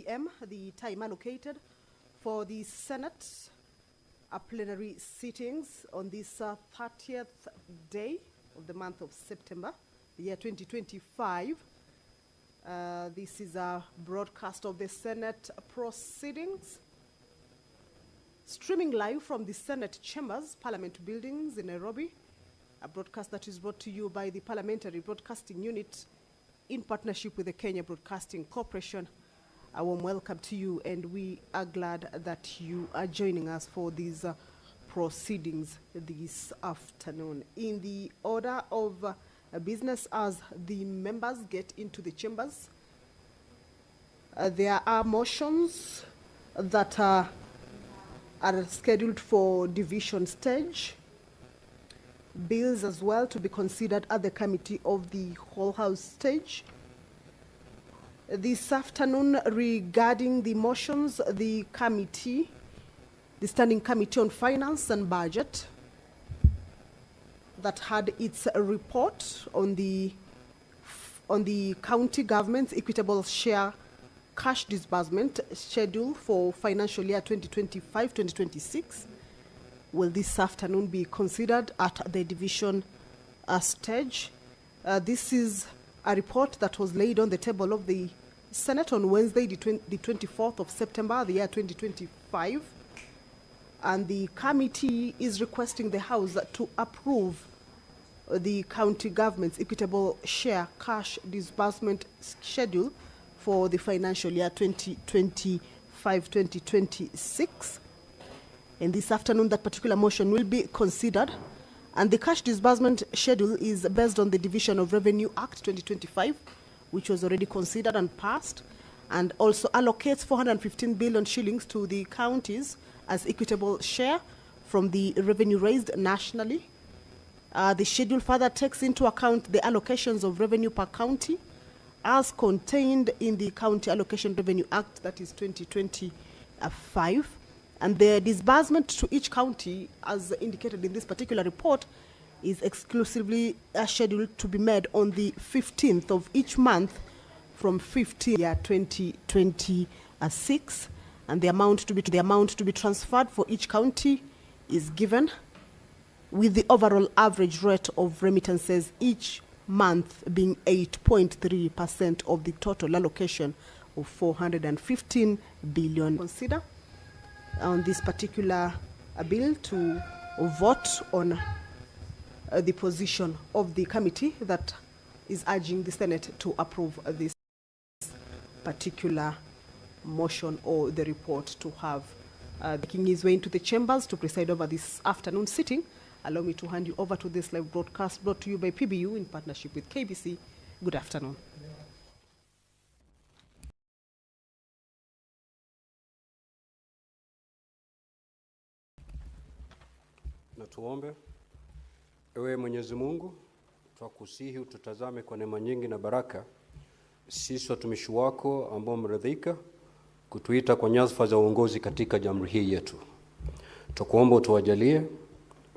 p.m., the time allocated for the Senate plenary sittings on this 30th day of the month of September, the year 2025. This is a broadcast of the Senate proceedings, streaming live from the Senate chambers, Parliament buildings in Nairobi, a broadcast that is brought to you by the Parliamentary Broadcasting Unit in partnership with the Kenya Broadcasting Corporation. A warm welcome to you, and we are glad that you are joining us for these proceedings this afternoon. In the order of business, as the members get into the chambers, there are motions that are scheduled for division stage, bills as well to be considered at the committee of the whole house stage. This afternoon, regarding the motions, the Standing Committee on Finance and Budget, that had its report on the county government's equitable share cash disbursement schedule for financial year 2025-2026, will this afternoon be considered at the division stage. This is a report that was laid on the table of the Senate on Wednesday, the 24th of September, the year 2025. And the committee is requesting the House to approve the county government's equitable share cash disbursement schedule for the financial year 2025-2026. And this afternoon, that particular motion will be considered. And the cash disbursement schedule is based on the Division of Revenue Act 2025, which was already considered and passed, and also allocates 415 billion shillings to the counties as equitable share from the revenue raised nationally. The schedule further takes into account the allocations of revenue per county as contained in the County Allocation Revenue Act, that is 2025. And the disbursement to each county, as indicated in this particular report, is exclusively scheduled to be made on the 15th of each month from 15th year 2026. And the amount to be transferred for each county is given, with the overall average rate of remittances each month being 8.3% of the total allocation of 415 billion. Consider on this particular bill to vote on the position of the committee that is urging the Senate to approve this particular motion or the report to have making his way into the chambers to preside over this afternoon sitting. Allow me to hand you over to this live broadcast brought to you by PBU in partnership with KBC. Good afternoon. Na tuombe. Ewe Mwenyezi Mungu, twakusihi ututazame kwa neema nyingi na baraka, sisi watumishi wako ambao mridhika kutuita kwa nyadhifa za uongozi katika jamhuri hii yetu. Tukuomba utuwajalie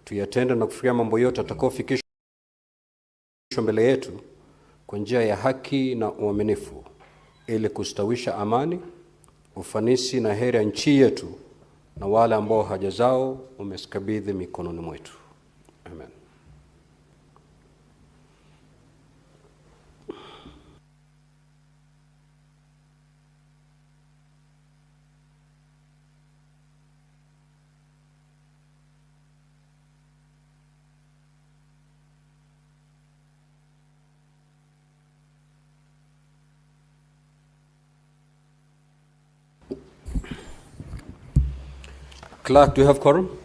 tuyatende na kufikia mambo yote atakayofikishwa mbele yetu kwa njia ya haki na uaminifu, ili kustawisha amani, ufanisi na heri ya nchi yetu na wale ambao haja zao umesikabidhi mikononi mwetu. Amen. Clerk, do you have quorum?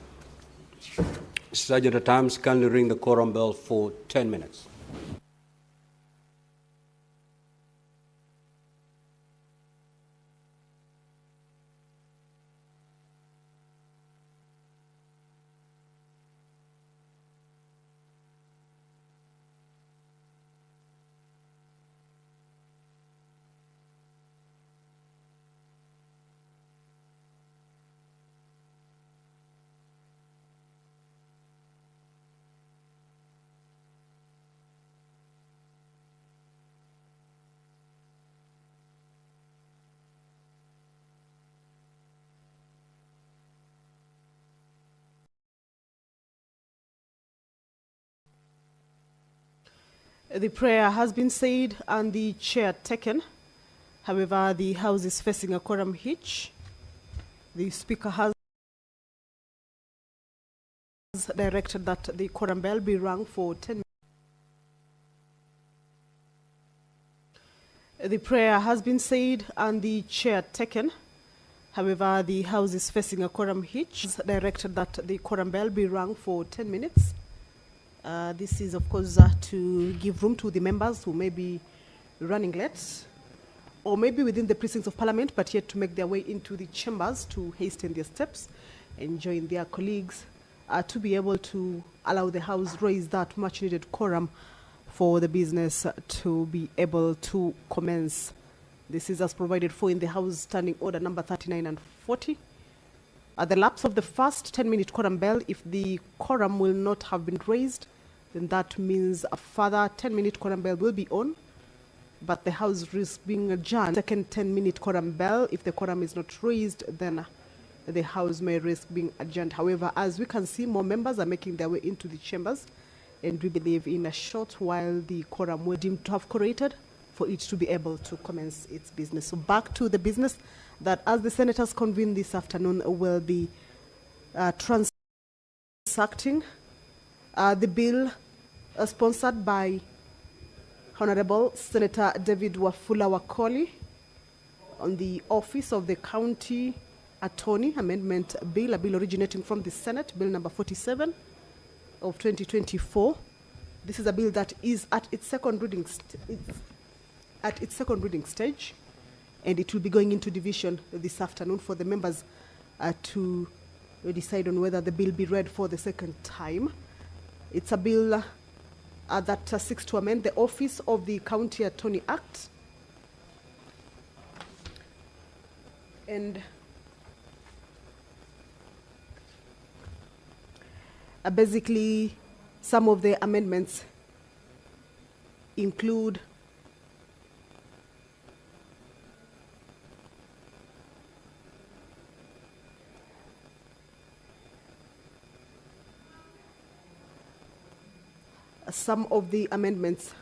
Sergeant at Arms, kindly ring the quorum bell for 10 minutes. The prayer has been said and the chair taken. However, the House is facing a quorum hitch. The Speaker has directed that the quorum bell be rung for 10 minutes. The prayer has been said and the chair taken. However, the House is facing a quorum hitch. Directed that the quorum bell be rung for 10 minutes. This is, of course, to give room to the members who may be running late or maybe within the precincts of Parliament, but yet to make their way into the chambers to hasten their steps and join their colleagues to be able to allow the House raise that much-needed quorum for the business to be able to commence. This is as provided for in the House Standing Order number 39 and 40. At the lapse of the first 10-minute quorum bell, if the quorum will not have been raised, then that means a further 10-minute quorum bell will be on, but the House risks being adjourned. Second 10-minute quorum bell, if the quorum is not raised, then the House may risk being adjourned. However, as we can see, more members are making their way into the chambers, and we believe in a short while the quorum will deem to have corrected for it to be able to commence its business. So back to the business that, as the senators convene this afternoon, will be transacting the bill sponsored by Honorable Senator David Wafula Wakoli on the Office of the County Attorney Amendment Bill, a bill originating from the Senate, Bill number 47 of 2024. This is a bill that is at its second reading stage, and it will be going into division this afternoon for the members to decide on whether the bill be read for the second time. It's a bill that seeks to amend the Office of the County Attorney Act, and basically some of the amendments include some of the amendments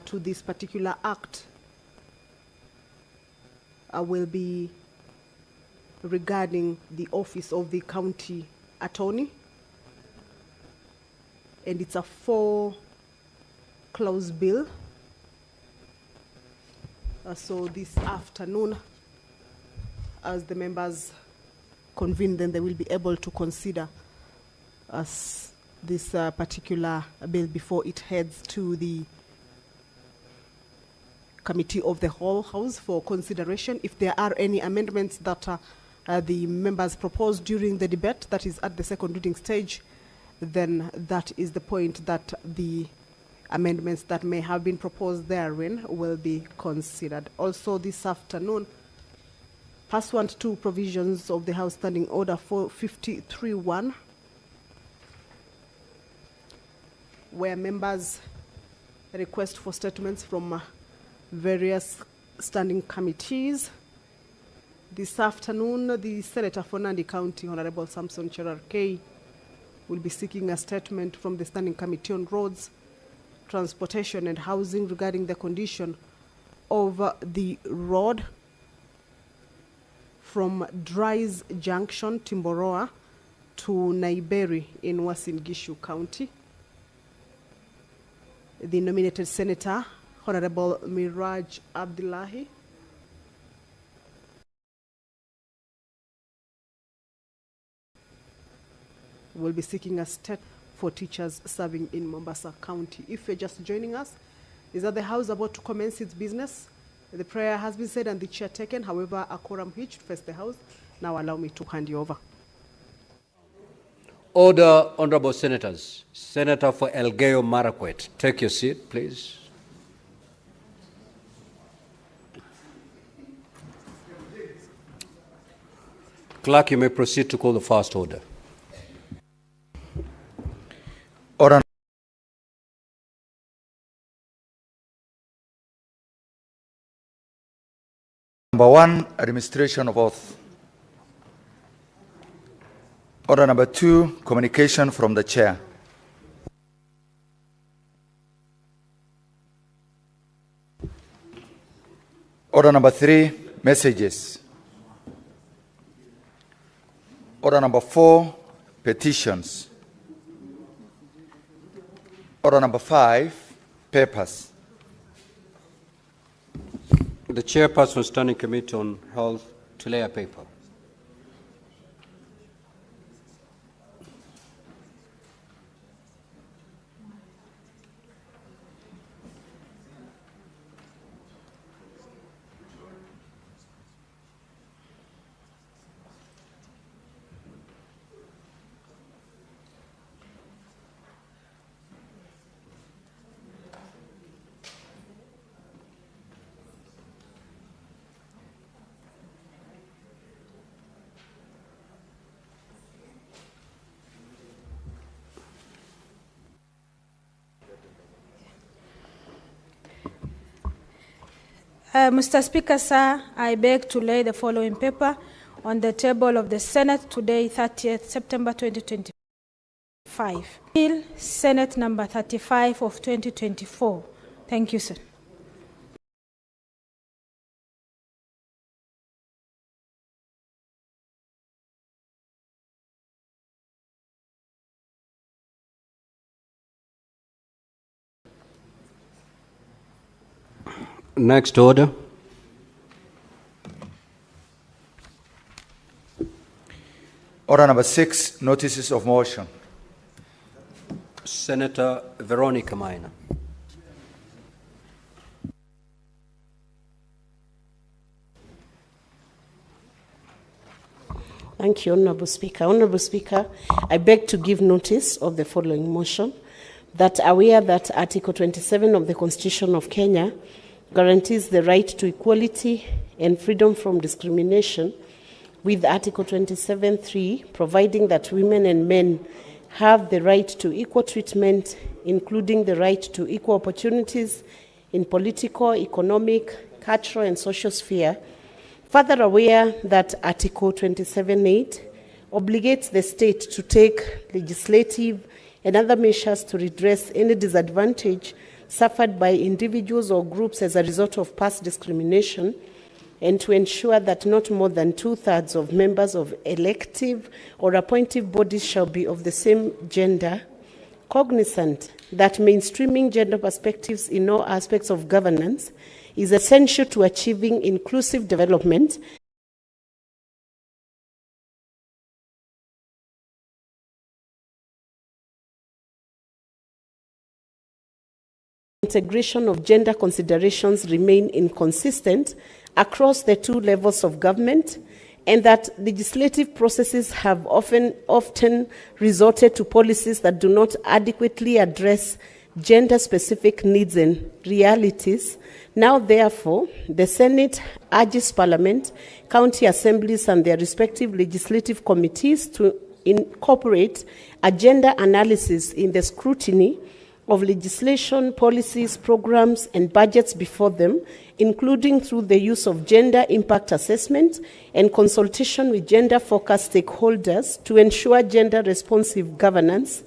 to this particular act will be regarding the Office of the County Attorney, and it's a 4-clause bill. So this afternoon, as the members convene, then they will be able to consider this particular bill before it heads to the Committee of the Whole House for consideration. If there are any amendments that the members proposed during the debate that is at the second reading stage, then that is the point that the amendments that may have been proposed therein will be considered. Also this afternoon, pursuant to provisions of the House Standing Order 53-1, where members request for statements from various standing committees. This afternoon, the Senator for Nandi County, Honorable Samson Cherarkei, will be seeking a statement from the Standing Committee on Roads, Transportation and Housing regarding the condition of the road from Dries Junction, Timboroa, to Naiberi in Uasin Gishu County. The nominated Senator, Honorable Miraj Abdullahi, will be seeking a statement for teachers serving in Mombasa County. If you're just joining us, is that the House about to commence its business? The prayer has been said and the chair taken. However, a quorum hitch to face the House. Now allow me to hand you over. Order, honorable senators. Senator for Elgeyo Marakwet, take your seat, please. Clerk, you may proceed to call the first order. Order number 1, administration of oath. Order number 2, communication from the chair. Order number 3, messages. Order number 4, petitions. Order number 5, papers. The Chairperson Standing Committee on Health to lay a paper. Mr. Speaker, sir, I beg to lay the following paper on the table of the Senate today, 30th September 2025. Bill Senate number 35 of 2024. Thank you, sir. Next order. Order number 6, notices of motion. Senator Veronica Maina. Thank you, Honorable Speaker. Honorable Speaker, I beg to give notice of the following motion, that aware that Article 27 of the Constitution of Kenya guarantees the right to equality and freedom from discrimination, with Article 27(3) providing that women and men have the right to equal treatment, including the right to equal opportunities in political, economic, cultural, and social sphere. Further aware that Article 27(8) obligates the state to take legislative and other measures to redress any disadvantage suffered by individuals or groups as a result of past discrimination, and to ensure that not more than 2/3 of members of elective or appointive bodies shall be of the same gender, cognizant that mainstreaming gender perspectives in all aspects of governance is essential to achieving inclusive development integration of gender considerations remain inconsistent across the two levels of government, and that legislative processes have often resorted to policies that do not adequately address gender-specific needs and realities. Now, therefore, the Senate urges Parliament, county assemblies, and their respective legislative committees to incorporate a gender analysis in the scrutiny of legislation, policies, programs, and budgets before them, including through the use of gender impact assessment and consultation with gender-focused stakeholders to ensure gender-responsive governance.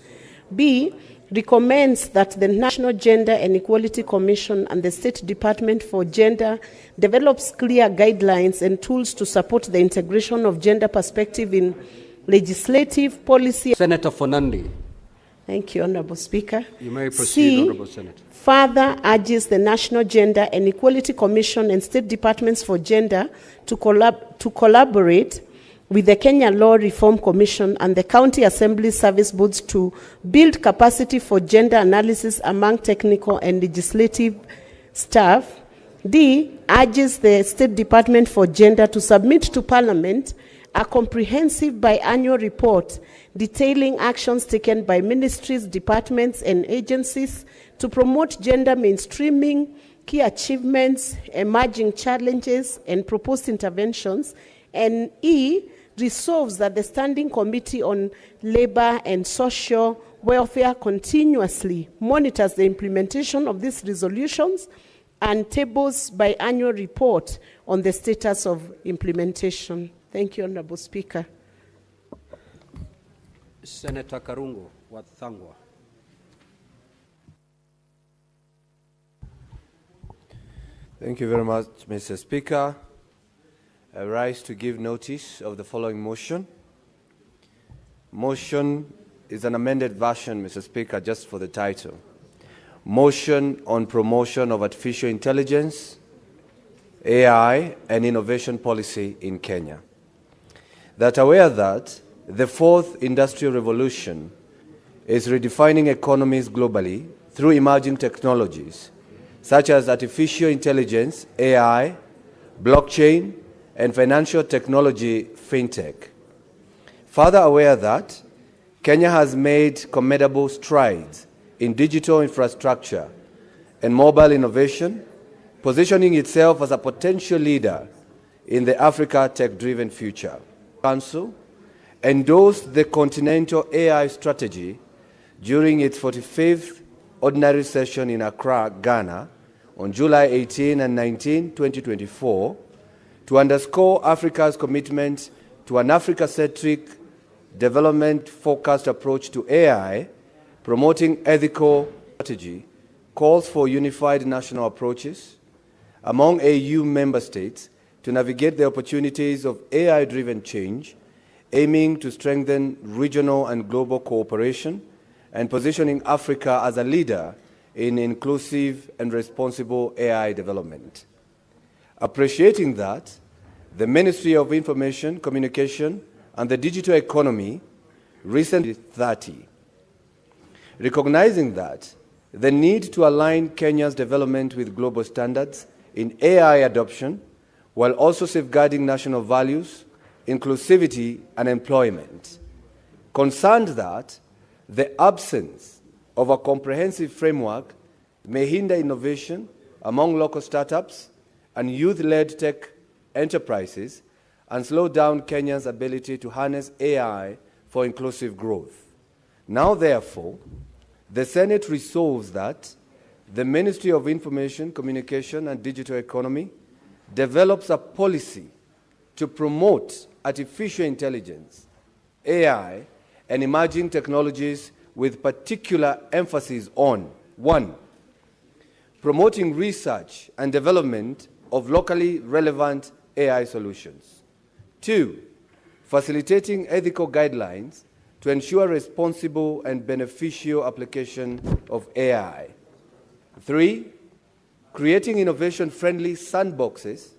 B, recommends that the National Gender and Equality Commission and the State Department for Gender develops clear guidelines and tools to support the integration of gender perspective in legislative policy. Senator Fonandi. Thank you, Honorable Speaker. You may proceed, C, Honorable Senator. further urges the National Gender and Equality Commission and State Departments for Gender to collaborate with the Kenya Law Reform Commission and the County Assembly Service Boards to build capacity for gender analysis among technical and legislative staff. D, urges the State Department for Gender to submit to Parliament a comprehensive biannual report detailing actions taken by ministries, departments, and agencies to promote gender mainstreaming, key achievements, emerging challenges, and proposed interventions. And E, resolves that the Standing Committee on Labor and Social Welfare continuously monitors the implementation of these resolutions and tables biannual report on the status of implementation. Thank you, Honorable Speaker. Senator Karungo Thank you very much, Mr. Speaker. I rise to give notice of the following motion. Motion is an amended version, Mr. Speaker, just for the title. Motion on promotion of artificial intelligence, AI, and innovation policy in Kenya. That aware that the fourth industrial revolution is redefining economies globally through emerging technologies such as artificial intelligence, AI, blockchain, and financial technology, fintech. Further aware that Kenya has made commendable strides in digital infrastructure and mobile innovation, positioning itself as a potential leader in the Africa tech-driven future. Council endorsed the Continental AI Strategy during its 45th ordinary session in Accra, Ghana, on July 18 and 19, 2024, to underscore Africa's commitment to an Africa-centric, development-focused approach to AI, promoting ethical strategy, calls for unified national approaches among AU member states to navigate the opportunities of AI-driven change, aiming to strengthen regional and global cooperation and positioning Africa as a leader in inclusive and responsible AI development. Appreciating that, the Ministry of Information, Communication, and the Digital Economy recently 30. Recognizing that the need to align Kenya's development with global standards in AI adoption, while also safeguarding national values, inclusivity, and employment. Concerned that the absence of a comprehensive framework may hinder innovation among local startups and youth-led tech enterprises and slow down Kenya's ability to harness AI for inclusive growth. Now, therefore, the Senate resolves that the Ministry of Information, Communication, and Digital Economy develops a policy to promote artificial intelligence, AI, and emerging technologies with particular emphasis on 1. Promoting research and development of locally relevant AI solutions. 2. Facilitating ethical guidelines to ensure responsible and beneficial application of AI. 3. Creating innovation-friendly sandboxes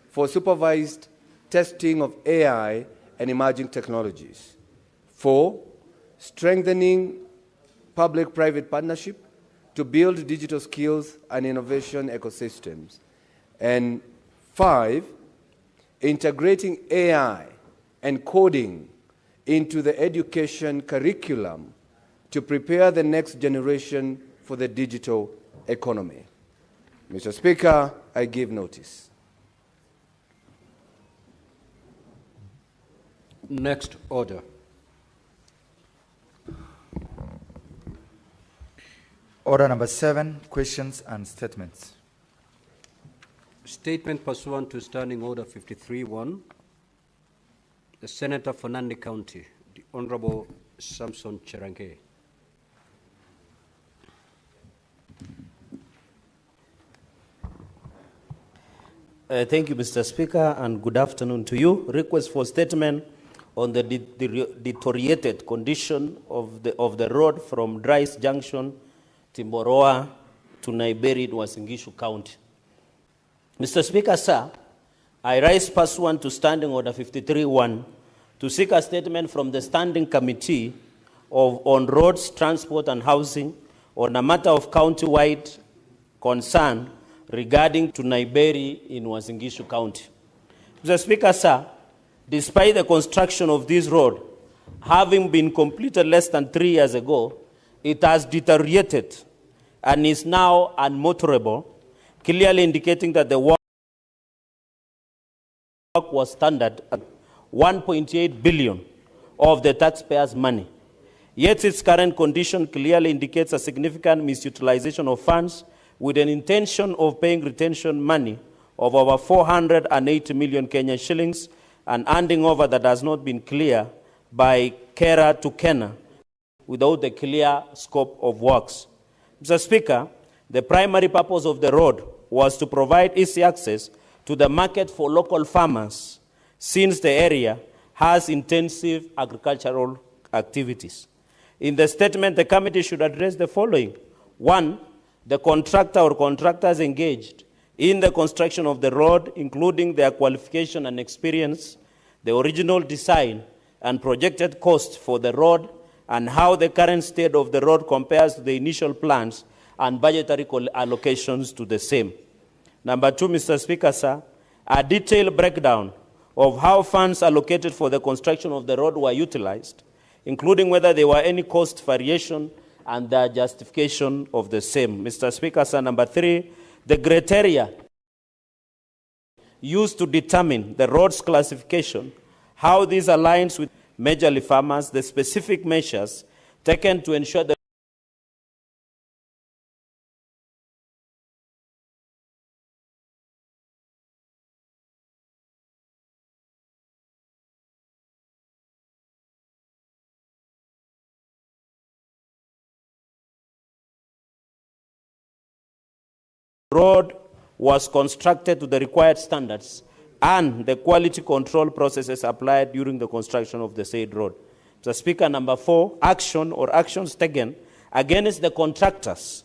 for supervised testing of AI and emerging technologies. 4. Strengthening public-private partnership to build digital skills and innovation ecosystems. And 5, integrating AI and coding into the education curriculum to prepare the next generation for the digital economy. Mr. Speaker, I give notice. Next order. Order number 7, questions and statements. Statement pursuant to Standing Order 53-1. The Senator for Nandi County, the Honorable Samson Cherange. Thank you, Mr. Speaker, and good afternoon to you. Request for statement on the deteriorated condition of the road from Dryce Junction, Timboroa to Nairobi in Uasin Gishu County. Mr. Speaker, sir, I rise pursuant to Standing Order 53-1 to seek a statement from the Standing Committee on Roads, Transport and Housing on a matter of county-wide concern regarding to Nairobi in Uasin Gishu County. Mr. Speaker, sir, despite the construction of this road having been completed less than 3 years ago, it has deteriorated and is now unmotorable, clearly indicating that the work was standard at 1.8 billion of the taxpayers' money. Yet its current condition clearly indicates a significant misutilization of funds with an intention of paying retention money of over 480 million Kenyan shillings and handing over that has not been clear by Kera to Kenya without a clear scope of works. Mr. Speaker, the primary purpose of the road was to provide easy access to the market for local farmers, since the area has intensive agricultural activities. In the statement, the committee should address the following. 1, the contractor or contractors engaged in the construction of the road, including their qualification and experience, the original design and projected cost for the road, and how the current state of the road compares to the initial plans and budgetary allocations to the same. Number 2, Mr. Speaker, sir, a detailed breakdown of how funds allocated for the construction of the road were utilized, including whether there were any cost variation and the justification of the same. Mr. Speaker, sir, number 3, the criteria used to determine the road's classification, how this aligns with majorly farmers, the specific measures taken to ensure that road was constructed to the required standards and the quality control processes applied during the construction of the said road. Mr. Speaker, number 4, action or actions taken against the contractors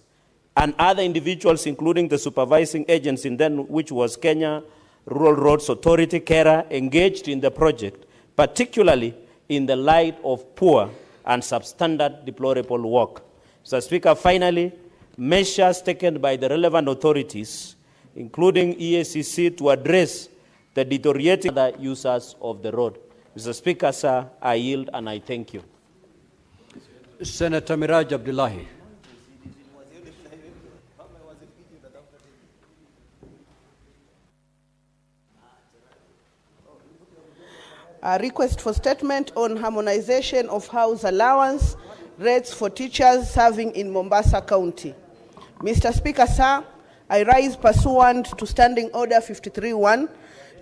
and other individuals, including the supervising agency, then which was Kenya Rural Roads Authority, KERA, engaged in the project, particularly in the light of poor and substandard deplorable work. Mr. Speaker, finally, measures taken by the relevant authorities, including EACC, to address the deteriorating other users of the road. Mr. Speaker, sir, I yield and I thank you. Senator Miraj Abdullahi. A request for statement on harmonization of house allowance rates for teachers serving in Mombasa County. Mr. Speaker, sir, I rise pursuant to Standing Order 53-1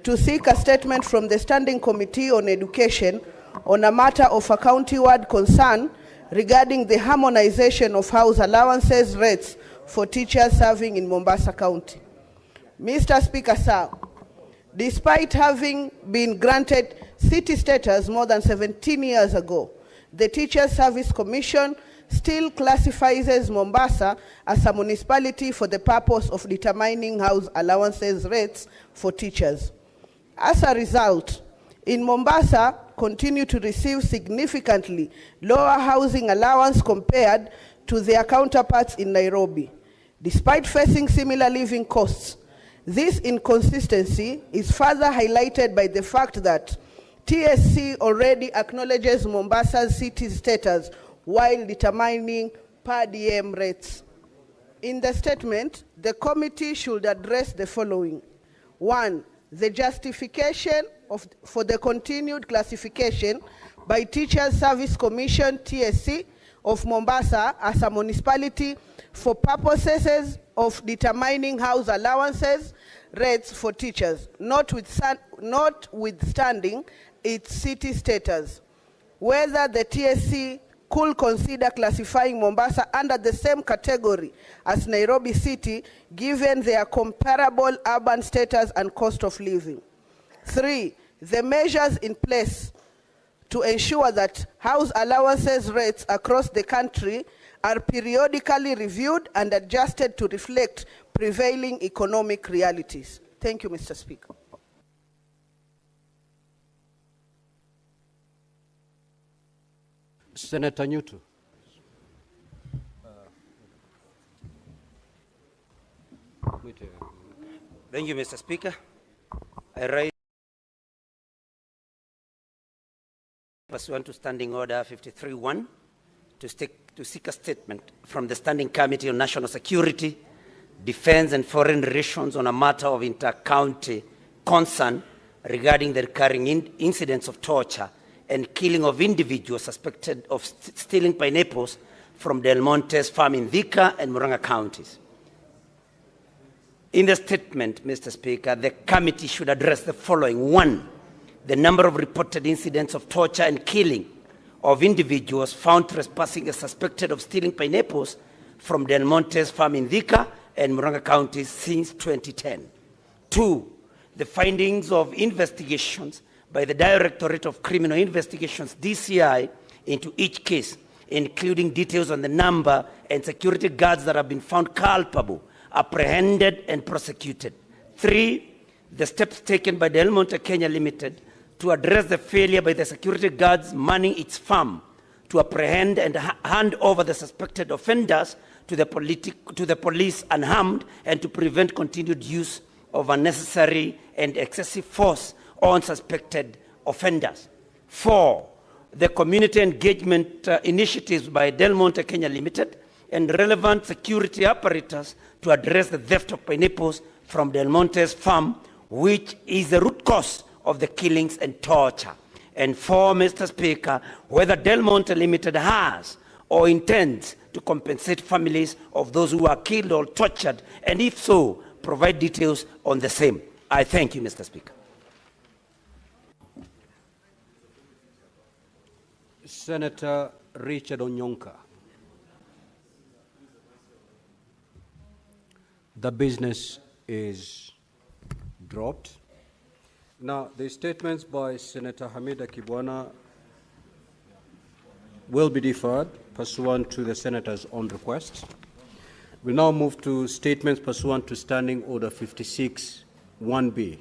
to seek a statement from the Standing Committee on Education on a matter of a county-wide concern regarding the harmonization of house allowances rates for teachers serving in Mombasa County. Mr. Speaker, sir, despite having been granted city status more than 17 years ago, the Teachers Service Commission still classifies Mombasa as a municipality for the purpose of determining house allowances rates for teachers. As a result, in Mombasa continue to receive significantly lower housing allowance compared to their counterparts in Nairobi. Despite facing similar living costs, this inconsistency is further highlighted by the fact that TSC already acknowledges Mombasa's city status while determining per diem rates. In the statement, the committee should address the following. 1, the justification for the continued classification by Teachers Service Commission, TSC, of Mombasa as a municipality for purposes of determining house allowances rates for teachers, notwithstanding its city status. Whether the TSC could consider classifying Mombasa under the same category as Nairobi City, given their comparable urban status and cost of living. 3, the measures in place to ensure that house allowances rates across the country are periodically reviewed and adjusted to reflect prevailing economic realities. Thank you, Mr. Speaker. Senator Newton. Thank you, Mr. Speaker. I rise pursuant to Standing Order 53-1 to seek a statement from the Standing Committee on National Security, Defense and Foreign Relations on a matter of inter-county concern regarding the recurring incidents of torture and killing of individuals suspected of stealing pineapples from Del Monte's farm in Thika and Murang'a counties. In the statement, Mr. Speaker, the committee should address the following. 1, the number of reported incidents of torture and killing of individuals found trespassing as suspected of stealing pineapples from Del Monte's farm in Thika and Murang'a counties since 2010. 2, the findings of investigations by the Directorate of Criminal Investigations, DCI, into each case, including details on the number and security guards that have been found culpable, apprehended, and prosecuted. 3, the steps taken by Del Monte Kenya Limited to address the failure by the security guards manning its farm to apprehend and hand over the suspected offenders to the police unharmed and to prevent continued use of unnecessary and excessive force on suspected offenders. 4, the community engagement initiatives by Del Monte Kenya Limited and relevant security apparatus to address the theft of pineapples from Del Monte's farm, which is the root cause of the killings and torture. And 4, Mr. Speaker, whether Del Monte Limited has or intends to compensate families of those who are killed or tortured, and if so, provide details on the same. I thank you, Mr. Speaker. Senator Richard Onyonka. The business is dropped. Now, the statements by Senator Hamida Kibwana will be deferred pursuant to the Senator's own request. We now move to statements pursuant to Standing Order 56-1B.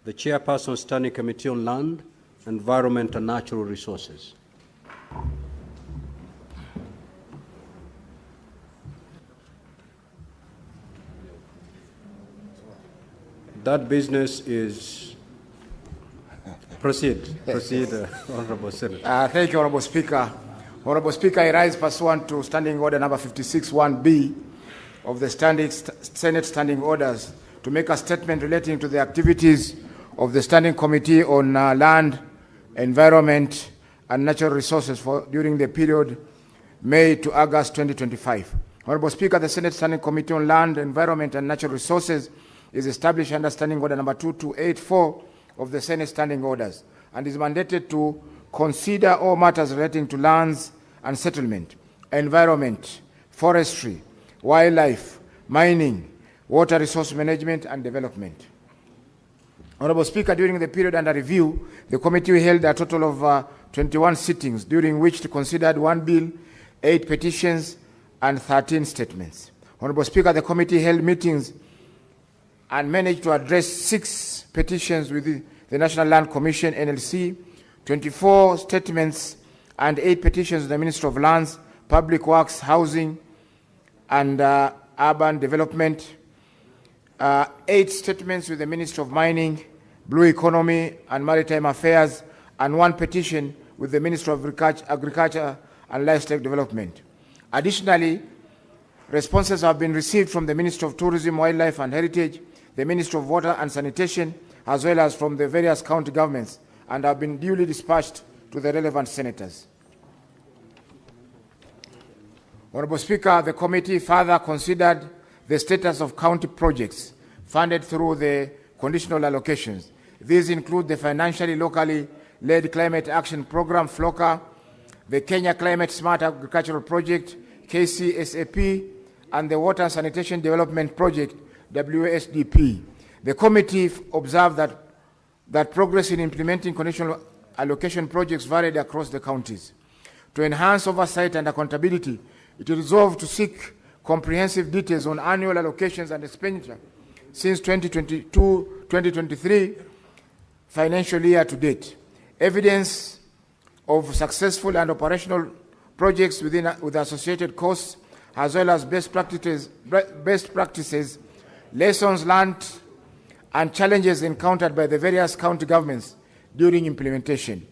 The Chairperson, Standing Committee on Land, Environment and Natural Resources. That business is... Proceed, Honorable Senator. Thank you, Honorable Speaker. Honorable Speaker, I rise pursuant to Standing Order number 56-1B of the Senate Standing Orders to make a statement relating to the activities of the Standing Committee on Land, Environment and Natural Resources during the period May to August 2025. Honorable Speaker, the Senate Standing Committee on Land, Environment and Natural Resources is established under Standing Order number 2284 of the Senate Standing Orders and is mandated to consider all matters relating to lands and settlement, environment, forestry, wildlife, mining, water resource management and development. Honorable Speaker, during the period under review, the committee held a total of 21 sittings, during which it considered 1 bill, 8 petitions, and 13 statements. Honorable Speaker, the committee held meetings and managed to address 6 petitions with the National Land Commission, NLC, 24 statements, and 8 petitions to the Ministry of Lands, Public Works, Housing, and Urban Development, 8 statements with the Ministry of Mining, Blue Economy, and Maritime Affairs, and 1 petition with the Ministry of Agriculture and Livestock Development. Additionally, responses have been received from the Ministry of Tourism, Wildlife and Heritage, the Ministry of Water and Sanitation, as well as from the various county governments, and have been duly dispatched to the relevant senators. Honorable Speaker, the committee further considered the status of county projects funded through the conditional allocations. These include the financially locally led Climate Action Program, FLOCA, the Kenya Climate Smart Agricultural Project, KCSAP, and the Water and Sanitation Development Project, WSDP. The committee observed that progress in implementing conditional allocation projects varied across the counties. To enhance oversight and accountability, it resolved to seek comprehensive details on annual allocations and expenditure since 2022-2023 financial year to date. Evidence of successful and operational projects with associated costs, as well as best practices, lessons learned, and challenges encountered by the various county governments during implementation.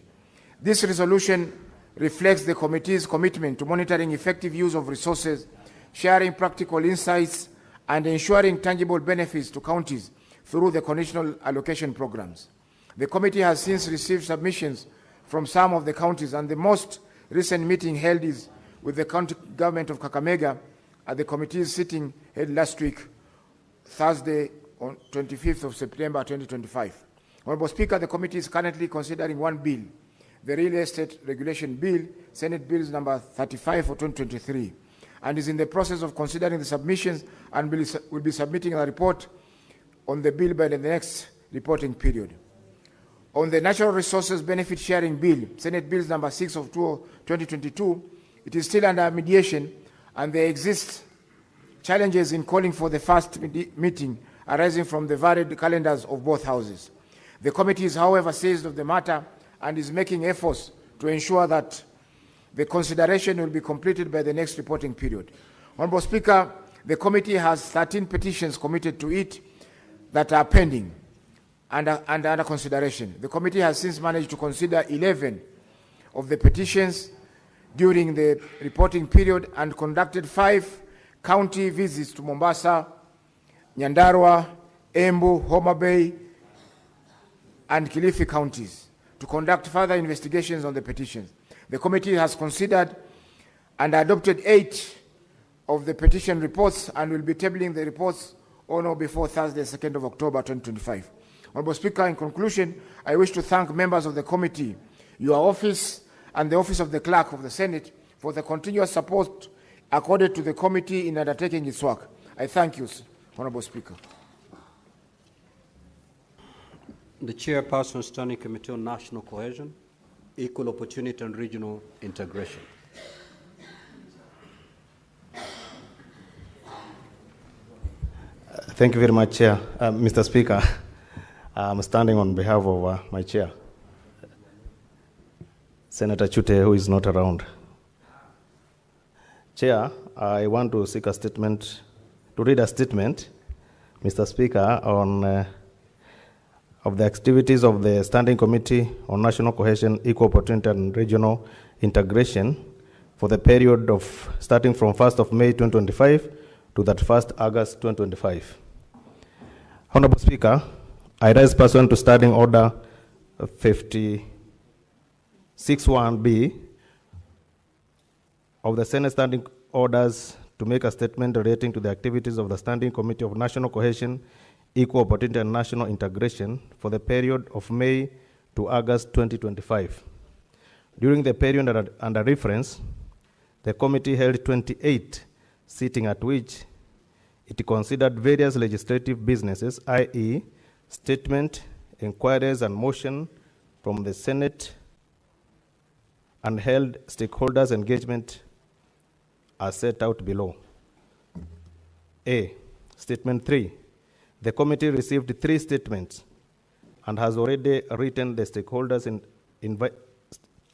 This resolution reflects the committee's commitment to monitoring effective use of resources, sharing practical insights, and ensuring tangible benefits to counties through the conditional allocation programs. The committee has since received submissions from some of the counties, and the most recent meeting held is with the county government of Kakamega at the committee's sitting held last week, Thursday, on 25th of September 2025. Honorable Speaker, the committee is currently considering 1 bill, the Real Estate Regulation Bill, Senate Bills number 35 for 2023. and is in the process of considering the submissions and will be submitting a report on the bill by the next reporting period. On the Natural Resources Benefit Sharing Bill, Senate Bill number 6 of 2022, it is still under mediation, and there exist challenges in calling for the first meeting arising from the varied calendars of both houses. The committee is, however, seized of the matter and is making efforts to ensure that the consideration will be completed by the next reporting period. Honorable Speaker, the committee has 13 petitions committed to it that are pending and under consideration. The committee has since managed to consider 11 of the petitions during the reporting period and conducted 5 county visits to Mombasa, Nyandarua, Embu, Homa Bay, and Kilifi counties to conduct further investigations on the petitions. The committee has considered and adopted 8 of the petition reports and will be tabling the reports on or before Thursday, 2nd of October 2025. Honorable Speaker, in conclusion, I wish to thank members of the committee, your office, and the office of the Clerk of the Senate for the continuous support accorded to the committee in undertaking its work. I thank you, Honorable Speaker. The Chairperson, Standing Committee on National Cohesion, Equal Opportunity and Regional Integration. Thank you very much, Chair. Mr. Speaker, I'm standing on behalf of my chair, Senator Chute, who is not around. Chair, I want to seek a statement, to read a statement, Mr. Speaker, on of the activities of the Standing Committee on National Cohesion, Equal Opportunity and Regional Integration for the period of starting from 1st of May 2025 to that 1st August 2025. Honorable Speaker, I rise pursuant to Standing Order 56(1)B of the Senate Standing Orders to make a statement relating to the activities of the Standing Committee of National Cohesion, Equal Opportunity and National Integration for the period of May to August 2025. During the period under reference, the committee held 28 sittings at which it considered various legislative businesses, i.e., statement, inquiries, and motion from the Senate, and held stakeholders' engagement as set out below. A. Statement 3. The committee received 3 statements and has already written the stakeholders to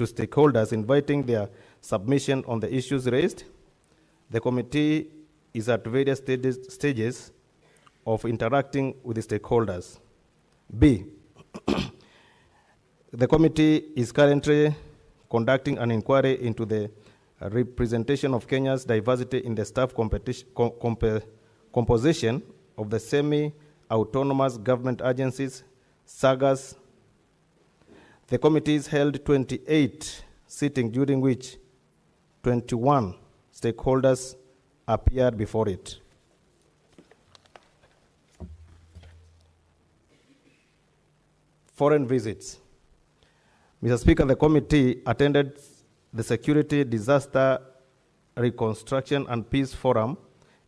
stakeholders inviting their submission on the issues raised. The committee is at various stages of interacting with the stakeholders. B. The committee is currently conducting an inquiry into the representation of Kenya's diversity in the staff composition of the semi-autonomous government agencies, SAGAs. The committees held 28 sittings during which 21 stakeholders appeared before it. Foreign visits. Mr. Speaker, the committee attended the Security, Disaster, Reconstruction and Peace Forum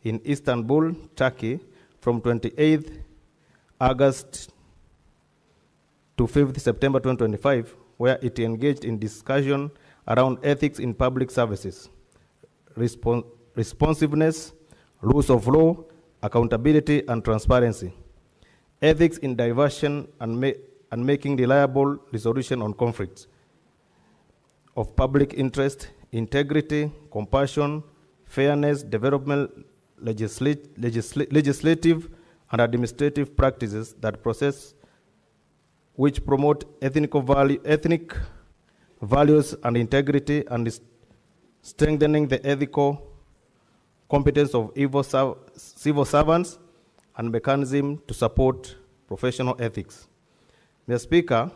in Istanbul, Turkey, from 28th August to 5th September 2025, where it engaged in discussion around ethics in public services, responsiveness, rules of law, accountability, and transparency, ethics in diversion and making reliable resolution on conflicts of public interest, integrity, compassion, fairness, development, legislative and administrative practices that process which promote ethnic values and integrity, and strengthening the ethical competence of civil servants and mechanism to support professional ethics. Mr. Speaker,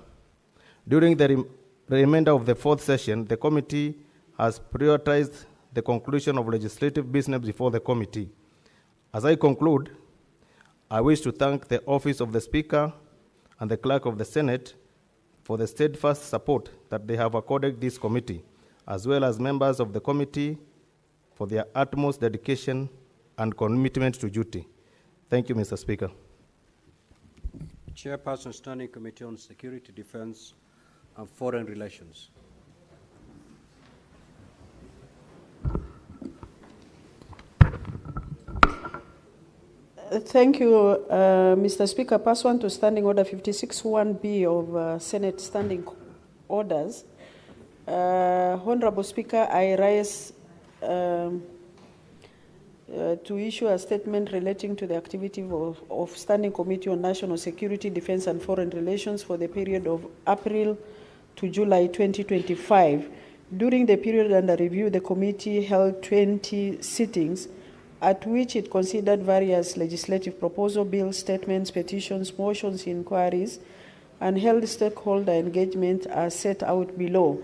during the remainder of the 4th session, the committee has prioritized the conclusion of legislative business before the committee. As I conclude, I wish to thank the Office of the Speaker and the Clerk of the Senate for the steadfast support that they have accorded this committee, as well as members of the committee for their utmost dedication and commitment to duty. Thank you, Mr. Speaker. Chairperson, Standing Committee on Security, Defense and Foreign Relations. Thank you, Mr. Speaker. Pursuant to Standing Order 56(1)B of Senate Standing Orders, Honorable Speaker, I rise to issue a statement relating to the activity of Standing Committee on National Security, Defense and Foreign Relations for the period of April to July 2025. During the period under review, the committee held 20 sittings at which it considered various legislative proposals, bills, statements, petitions, motions, inquiries, and held stakeholder engagement as set out below.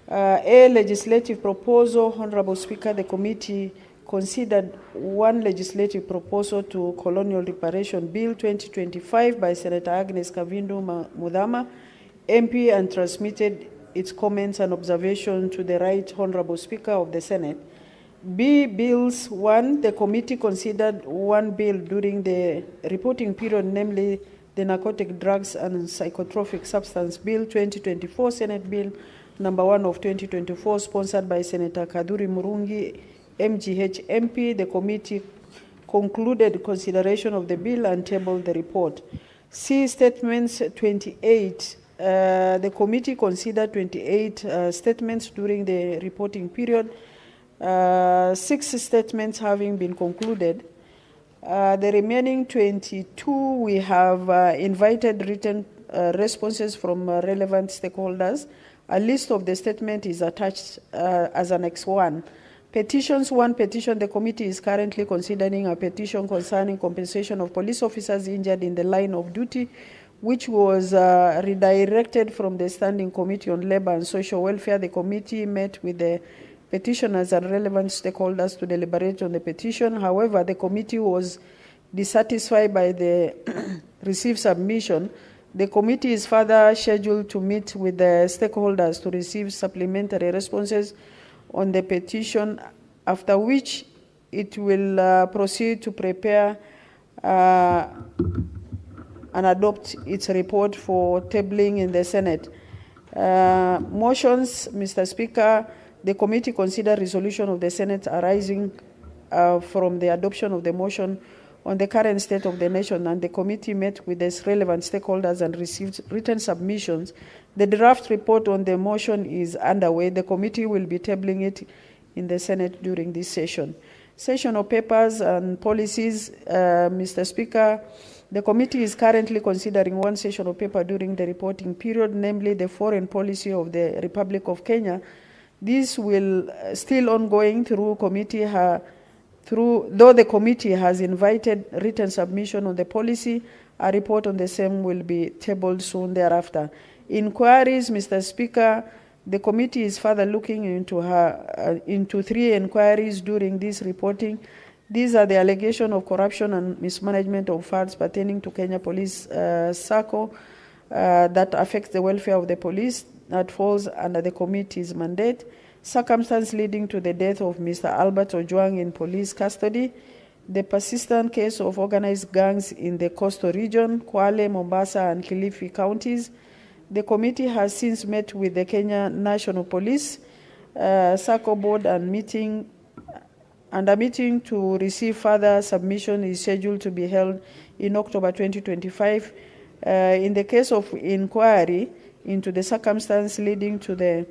A legislative proposal, Honorable Speaker, the committee considered one legislative proposal to Colonial Reparation Bill 2025 by Senator Agnes Kavindu Mudhama, MP, and transmitted its comments and observations to the Right Honorable Speaker of the Senate. B. Bills 1. The committee considered one bill during the reporting period, namely the Narcotic Drugs and Psychotropic Substance Bill 2024, Senate Bill number 1 of 2024, sponsored by Senator Kaduri Murungi, MGH MP. The committee concluded consideration of the bill and tabled the report. C. Statements 28. The committee considered 28 statements during the reporting period. 6 statements having been concluded. The remaining 22, we have invited written responses from relevant stakeholders. A list of the statement is attached as Annex 1. Petitions, 1 petition. The committee is currently considering a petition concerning compensation of police officers injured in the line of duty, which was redirected from the Standing Committee on Labor and Social Welfare. The committee met with the petitioners and relevant stakeholders to deliberate on the petition. However, the committee was dissatisfied by the received submission. The committee is further scheduled to meet with the stakeholders to receive supplementary responses on the petition, after which it will proceed to prepare and adopt its report for tabling in the Senate. Motions, Mr. Speaker. The committee considered resolution of the Senate arising from the adoption of the motion on the current state of the nation, and the committee met with its relevant stakeholders and received written submissions. The draft report on the motion is underway. The committee will be tabling it in the Senate during this session. Session of papers and policies, Mr. Speaker. The committee is currently considering one session of paper during the reporting period, namely the foreign policy of the Republic of Kenya. This will still ongoing through committee, though the committee has invited written submission on the policy. A report on the same will be tabled soon thereafter. Inquiries, Mr. Speaker. The committee is further looking into 3 inquiries during this reporting. These are the allegation of corruption and mismanagement of funds pertaining to Kenya Police SACCO that affects the welfare of the police, that falls under the committee's mandate. Circumstance leading to the death of Mr. Albert Ojwang in police custody. The persistent case of organized gangs in the coastal region, Kwale, Mombasa, and Kilifi counties. The committee has since met with the Kenya National Police SACCO board, and a meeting to receive further submission is scheduled to be held in October 2025. In the case of inquiry into the circumstance leading to the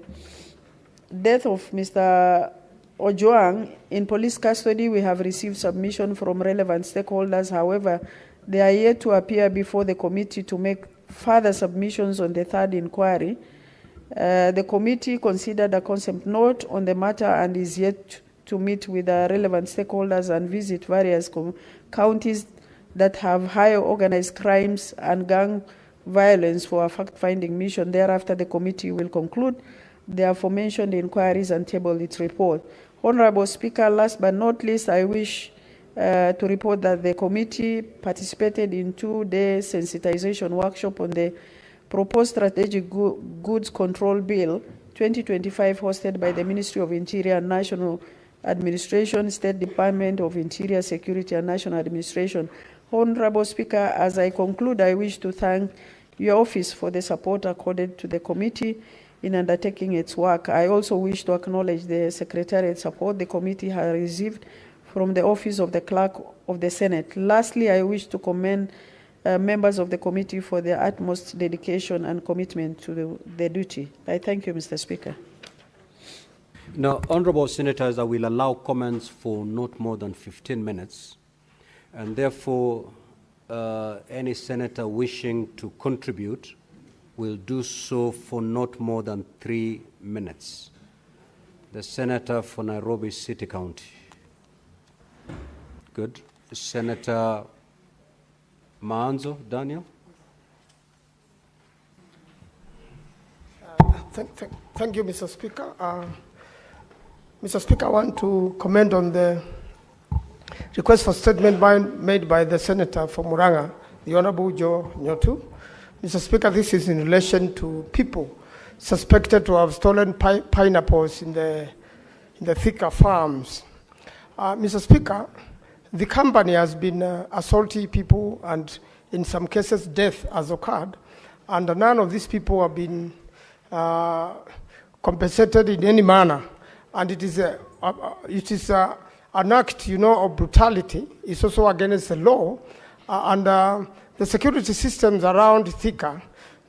death of Mr. Ojwang in police custody, we have received submission from relevant stakeholders. However, they are yet to appear before the committee to make further submissions on the 3rd inquiry. The committee considered a concept note on the matter and is yet to meet with the relevant stakeholders and visit various counties that have higher organized crimes and gang violence for a fact-finding mission. Thereafter, the committee will conclude the aforementioned inquiries and table its report. Honorable Speaker, last but not least, I wish to report that the committee participated in 2-day sensitization workshop on the proposed Strategic Goods Control Bill 2025, hosted by the Ministry of Interior and National Administration, State Department of Interior, Security and National Administration. Honorable Speaker, as I conclude, I wish to thank your office for the support accorded to the committee in undertaking its work. I also wish to acknowledge the Secretariat support the committee has received from the Office of the Clerk of the Senate. Lastly, I wish to commend members of the committee for their utmost dedication and commitment to the duty. I thank you, Mr. Speaker. Now, honorable senators, I will allow comments for not more than 15 minutes, and therefore any senator wishing to contribute will do so for not more than 3 minutes. The senator for Nairobi City County. Good. Senator Maanzo, Daniel. Thank you, Mr. Speaker. Mr. Speaker, I want to comment on the request for statement made by the Senator from Muranga, the Honorable Joe Nyotu. Mr. Speaker, this is in relation to people suspected to have stolen pineapples in the Thika farms. Mr. Speaker, the company has been assaulting people, and in some cases death has occurred, and none of these people have been compensated in any manner. And it is an act, of brutality. It's also against the law, and the security systems around Thika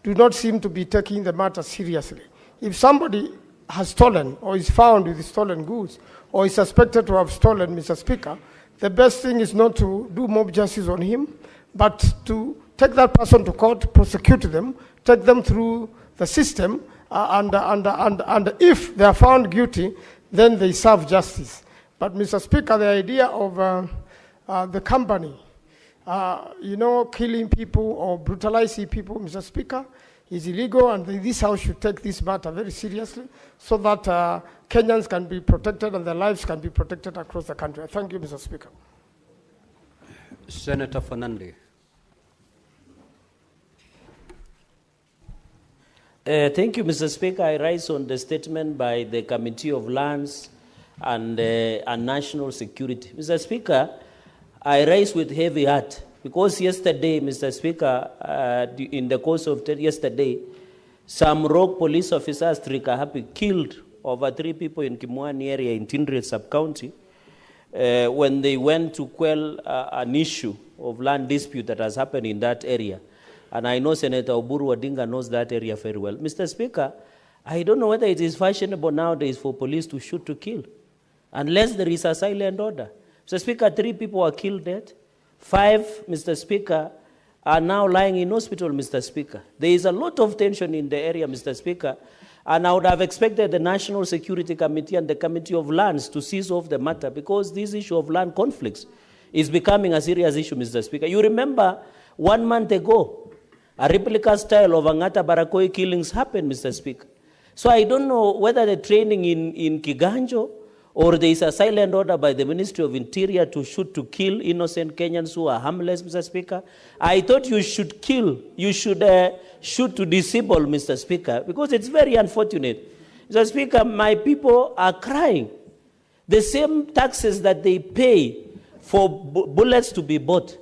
do not seem to be taking the matter seriously. If somebody has stolen or is found with stolen goods or is suspected to have stolen, Mr. Speaker, the best thing is not to do mob justice on him, but to take that person to court, prosecute them, take them through the system, and if they are found guilty, then they serve justice. But, Mr. Speaker, the idea of the company, killing people or brutalizing people, Mr. Speaker, is illegal, and this House should take this matter very seriously so that Kenyans can be protected and their lives can be protected across the country. Thank you, Mr. Speaker. Senator Fernandez. Thank you, Mr. Speaker. I rise on the statement by the Committee of Lands and National Security. Mr. Speaker, I rise with heavy heart because yesterday, Mr. Speaker, in the course of yesterday, some rogue police officers, Trikahapi, killed over 3 people in Kimwani area in Tindri sub-county when they went to quell an issue of land dispute that has happened in that area. And I know Senator Oburu Odinga knows that area very well. Mr. Speaker, I don't know whether it is fashionable nowadays for police to shoot to kill, unless there is a silent order. Mr. Speaker, 3 people were killed dead. 5, Mr. Speaker, are now lying in hospital, Mr. Speaker. There is a lot of tension in the area, Mr. Speaker, and I would have expected the National Security Committee and the Committee of Lands to seize off the matter because this issue of land conflicts is becoming a serious issue, Mr. Speaker. You remember 1 month ago, a replica style of Angata Barakoi killings happened, Mr. Speaker. So I don't know whether the training in Kiganjo or there is a silent order by the Ministry of Interior to shoot to kill innocent Kenyans who are harmless, Mr. Speaker. I thought you should shoot to disable, Mr. Speaker, because it's very unfortunate. Mr. Speaker, my people are crying. The same taxes that they pay for bullets to be bought,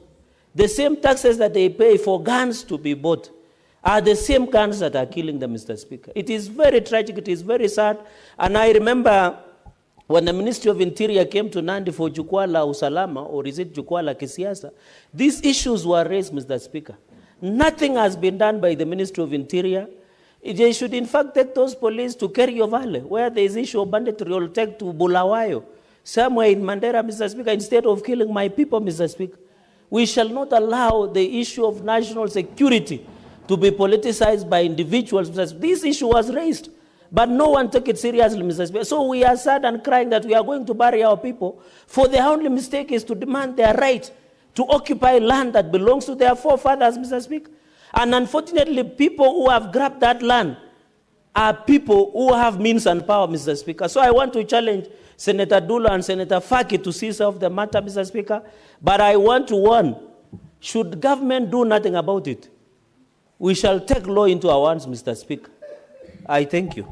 the same taxes that they pay for guns to be bought, are the same guns that are killing them, Mr. Speaker. It is very tragic, it is very sad. And I remember when the Ministry of Interior came to Nandi for Jukwaa la Usalama, or is it Jukwaa la Kisiasa, these issues were raised, Mr. Speaker. Nothing has been done by the Ministry of Interior. They should in fact take those police to Kerio Valley, where there is issue of banditry, or take to Bulawayo, somewhere in Mandera, Mr. Speaker, instead of killing my people, Mr. Speaker. We shall not allow the issue of national security to be politicized by individuals. This issue was raised, but no one took it seriously, Mr. Speaker. So we are sad and crying that we are going to bury our people, for their only mistake is to demand their right to occupy land that belongs to their forefathers, Mr. Speaker. And unfortunately, people who have grabbed that land are people who have means and power, Mr. Speaker. So I want to challenge Senator Dula and Senator Faki to seize off the matter, Mr. Speaker. But I want to warn, should government do nothing about it, we shall take law into our hands, Mr. Speaker. I thank you.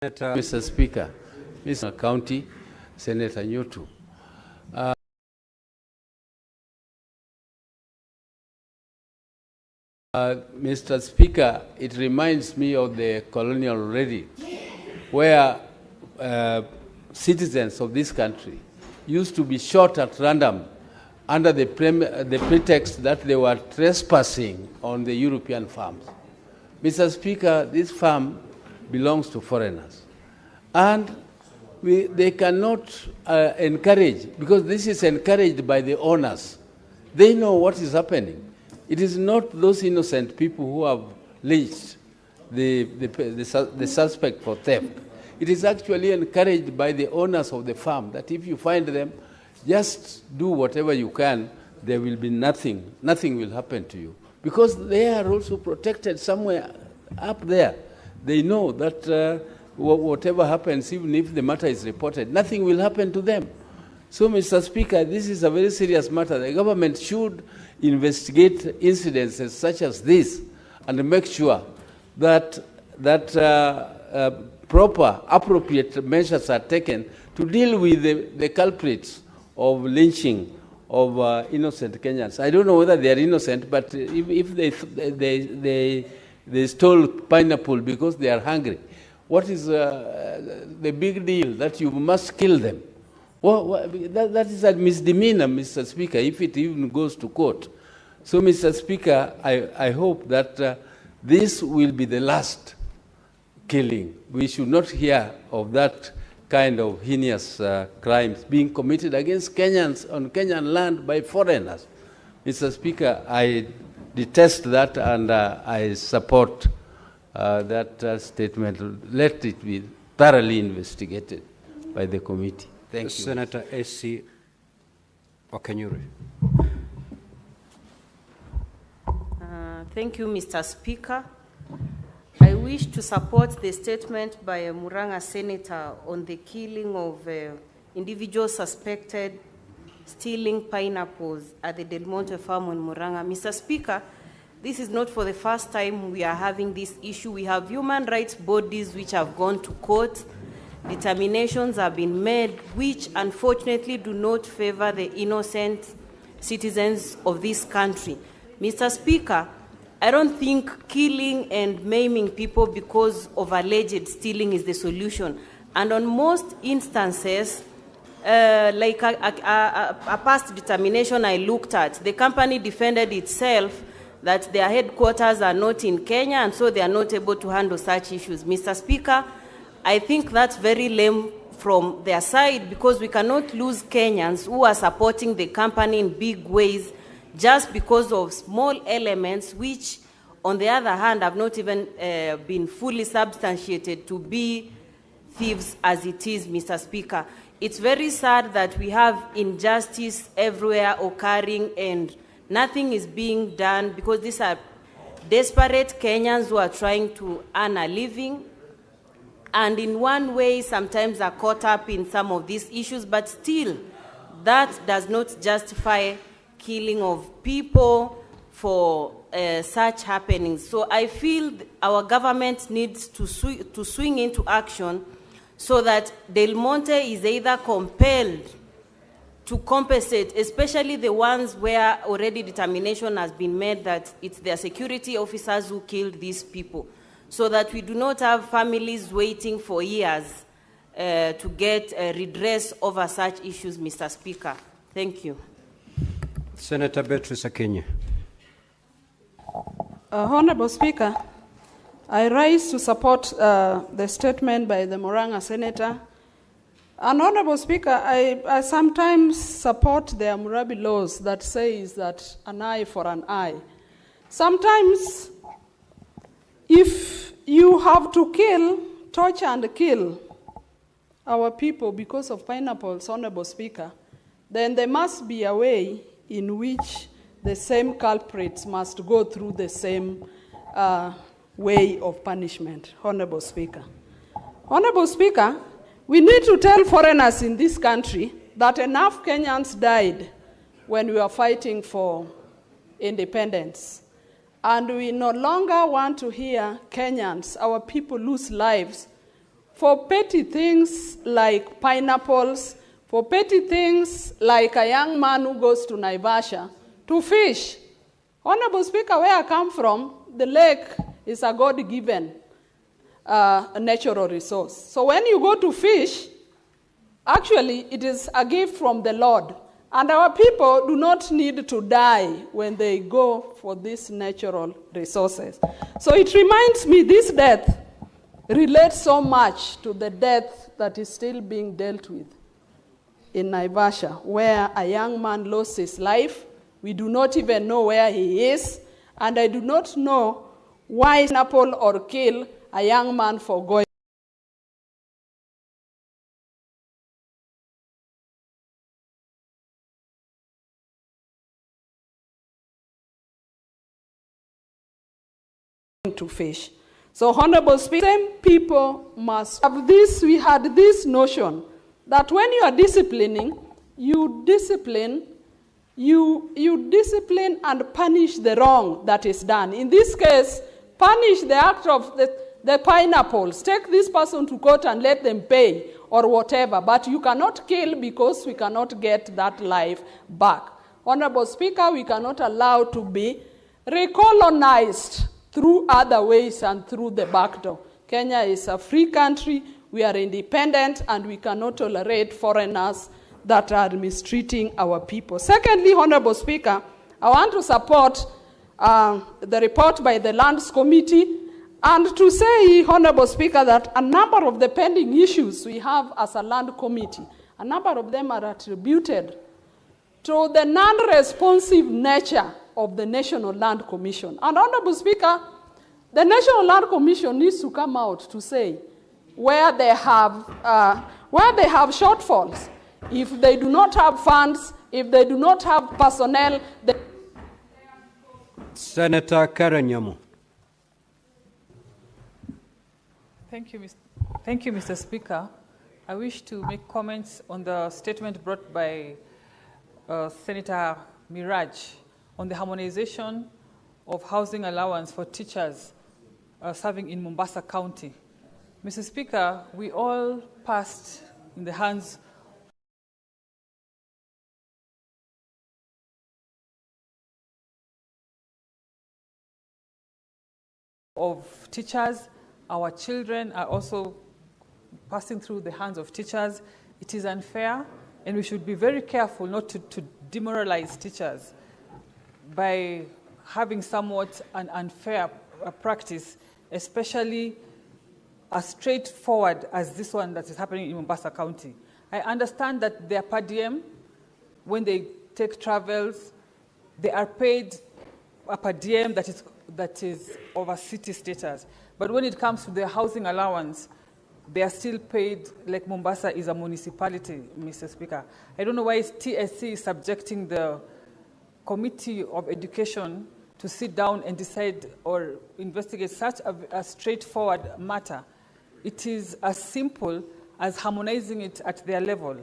Mr. Speaker, Mr. County, Senator Nyotu. Mr. Speaker, it reminds me of the colonial already, where citizens of this country used to be shot at random under the pretext that they were trespassing on the European farms. Mr. Speaker, this farm belongs to foreigners. And they cannot encourage, because this is encouraged by the owners. They know what is happening. It is not those innocent people who have lynched the suspect for theft. It is actually encouraged by the owners of the farm that if you find them, just do whatever you can, there will be nothing will happen to you. Because they are also protected somewhere up there. They know that whatever happens, even if the matter is reported, nothing will happen to them. So, Mr. Speaker, this is a very serious matter. The government should investigate incidences such as this and make sure that proper, appropriate measures are taken to deal with the culprits of lynching of innocent Kenyans. I don't know whether they are innocent, but if they stole pineapple because they are hungry, what is the big deal that you must kill them? Well, that is a misdemeanor, Mr. Speaker, if it even goes to court. So, Mr. Speaker, I hope that this will be the last killing. We should not hear of that kind of heinous crimes being committed against Kenyans on Kenyan land by foreigners. Mr. Speaker, I detest that and I support that statement. Let it be thoroughly investigated by the committee. Thank you. Senator A.C. Wakanyuri. Thank you, Mr. Speaker. I wish to support the statement by a Murang'a senator on the killing of individuals suspected stealing pineapples at the Del Monte farm in Murang'a. Mr. Speaker, this is not for the first time we are having this issue. We have human rights bodies which have gone to court. Determinations have been made which unfortunately do not favor the innocent citizens of this country. Mr. Speaker, I don't think killing and maiming people because of alleged stealing is the solution. And on most instances, like a past determination I looked at, the company defended itself that their headquarters are not in Kenya and so they are not able to handle such issues. Mr. Speaker, I think that's very lame from their side because we cannot lose Kenyans who are supporting the company in big ways just because of small elements which, on the other hand, have not even been fully substantiated to be thieves as it is, Mr. Speaker. It's very sad that we have injustice everywhere occurring and nothing is being done because these are desperate Kenyans who are trying to earn a living and in one way sometimes are caught up in some of these issues, but still that does not justify killing of people for such happenings. So I feel our government needs to swing into action so that Del Monte is either compelled to compensate, especially the ones where already determination has been made that it's their security officers who killed these people, so that we do not have families waiting for years to get redress over such issues, Mr. Speaker. Thank you. Senator Beatrice Akenya. Honorable Speaker, I rise to support the statement by the Murang'a senator. And Honorable Speaker, I sometimes support the Hammurabi laws that says that an eye for an eye. Sometimes, if you have to kill, torture and kill our people because of pineapples, Honorable Speaker, then there must be a way in which the same culprits must go through the same way of punishment, Honorable Speaker. Honorable Speaker, we need to tell foreigners in this country that enough Kenyans died when we were fighting for independence. And we no longer want to hear Kenyans, our people, lose lives for petty things like pineapples, for petty things like a young man who goes to Naivasha to fish. Honorable Speaker, where I come from, the lake is a God-given natural resource. So when you go to fish, actually it is a gift from the Lord. And our people do not need to die when they go for these natural resources. So it reminds me this death relates so much to the death that is still being dealt with in Naivasha, where a young man lost his life. We do not even know where he is, and I do not know why kidnap or kill a young man for going. To fish. So, Honorable Speaker, same people must have this. We had this notion that when you are disciplining, you discipline and punish the wrong that is done. In this case, punish the act of the pineapples. Take this person to court and let them pay or whatever. But you cannot kill because we cannot get that life back. Honorable Speaker, we cannot allow to be recolonized through other ways and through the back door. Kenya is a free country, we are independent, and we cannot tolerate foreigners that are mistreating our people. Secondly, Honorable Speaker, I want to support the report by the Lands Committee and to say, Honorable Speaker, that a number of the pending issues we have as a Land Committee, a number of them are attributed to the non-responsive nature of the National Land Commission. And Honorable Speaker, the National Land Commission needs to come out to say where they have shortfalls. If they do not have funds, if they do not have personnel. Senator Karen Nyamu. Thank you, Mr. Speaker. I wish to make comments on the statement brought by Senator Miraj on the harmonization of housing allowance for teachers serving in Mombasa County. Mr. Speaker, we all passed in the hands of teachers. Our children are also passing through the hands of teachers. It is unfair, and we should be very careful not to demoralize teachers by having somewhat an unfair practice, especially as straightforward as this one that is happening in Mombasa County. I understand that their per diem, when they take travels, they are paid a per diem that is of a city status. But when it comes to their housing allowance, they are still paid like Mombasa is a municipality, Mr. Speaker. I don't know why TSC is subjecting the Committee of Education to sit down and decide or investigate such a straightforward matter. It is as simple as harmonizing it at their level,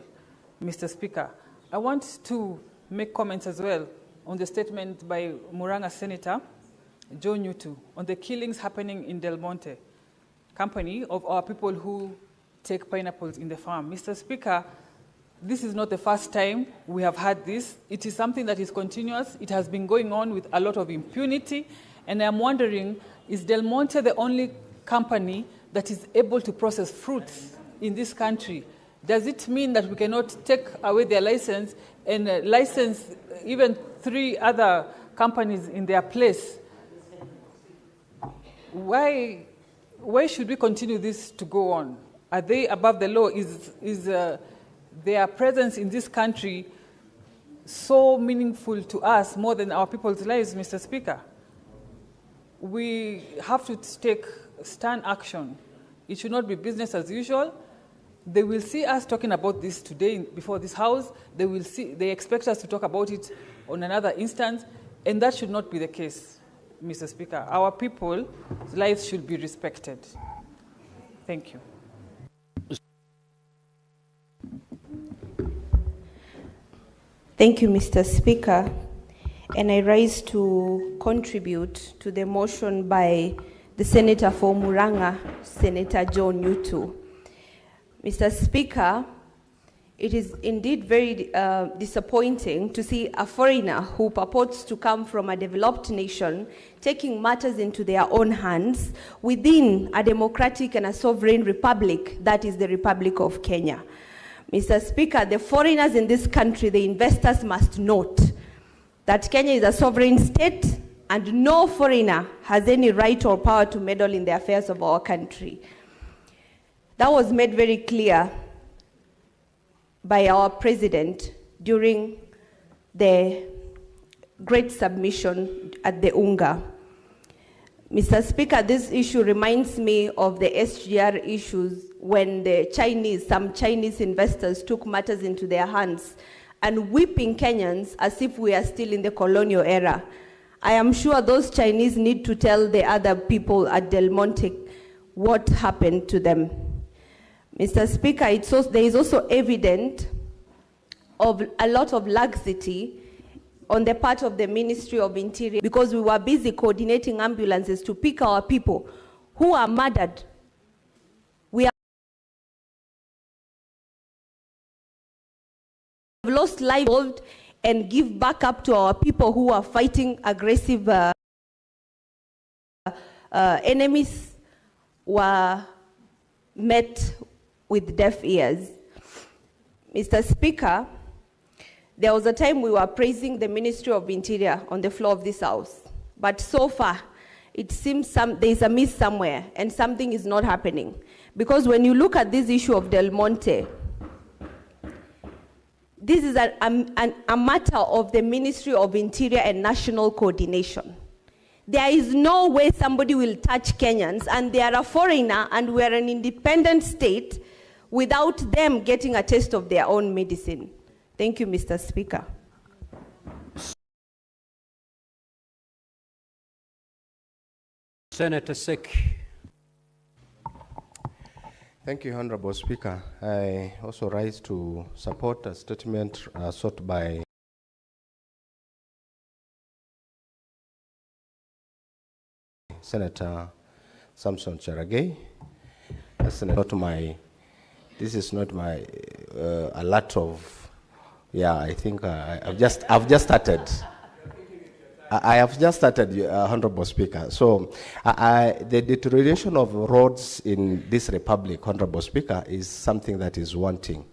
Mr. Speaker. I want to make comments as well on the statement by Murang'a Senator Joe Nyutu on the killings happening in Del Monte, company of our people who take pineapples in the farm. Mr. Speaker, this is not the first time we have had this. It is something that is continuous. It has been going on with a lot of impunity. And I'm wondering, is Del Monte the only company that is able to process fruits in this country? Does it mean that we cannot take away their license and license even 3 other companies in their place? Why should we continue this to go on? Are they above the law? Is their presence in this country so meaningful to us more than our people's lives, Mr. Speaker? We have to take stern action. It should not be business as usual. They will see us talking about this today before this House. They expect us to talk about it on another instance, and that should not be the case, Mr. Speaker. Our people's lives should be respected. Thank you. Thank you, Mr. Speaker. And I rise to contribute to the motion by the Senator for Murang'a, Senator Joe Nyutu. Mr. Speaker, it is indeed very disappointing to see a foreigner who purports to come from a developed nation taking matters into their own hands within a democratic and a sovereign republic, that is the Republic of Kenya. Mr. Speaker, the foreigners in this country, the investors must note that Kenya is a sovereign state and no foreigner has any right or power to meddle in the affairs of our country. That was made very clear by our president during the great submission at the UNGA. Mr. Speaker, this issue reminds me of the SGR issues when some Chinese investors took matters into their hands and whipping Kenyans as if we are still in the colonial era. I am sure those Chinese need to tell the other people at Del Monte what happened to them. Mr. Speaker, there is also evidence of a lot of laxity on the part of the Ministry of Interior because we were busy coordinating ambulances to pick our people who are murdered. We have lost lives and give backup to our people who are fighting aggressive enemies were met with deaf ears. Mr. Speaker, there was a time we were praising the Ministry of Interior on the floor of this House, but so far, it seems there's a miss somewhere and something is not happening. Because when you look at this issue of Del Monte, this is a matter of the Ministry of Interior and National Coordination. There is no way somebody will touch Kenyans and they are a foreigner and we are an independent state without them getting a taste of their own medicine. Thank you, Mr. Speaker. Senator Sek. Thank you, Honorable Speaker. I also rise to support a statement sought by Senator Samson Cherargei. This is not my a lot of, I think I've just started. I have just started, Honorable Speaker. So the deterioration of roads in this republic, Honorable Speaker, is something that is wanting.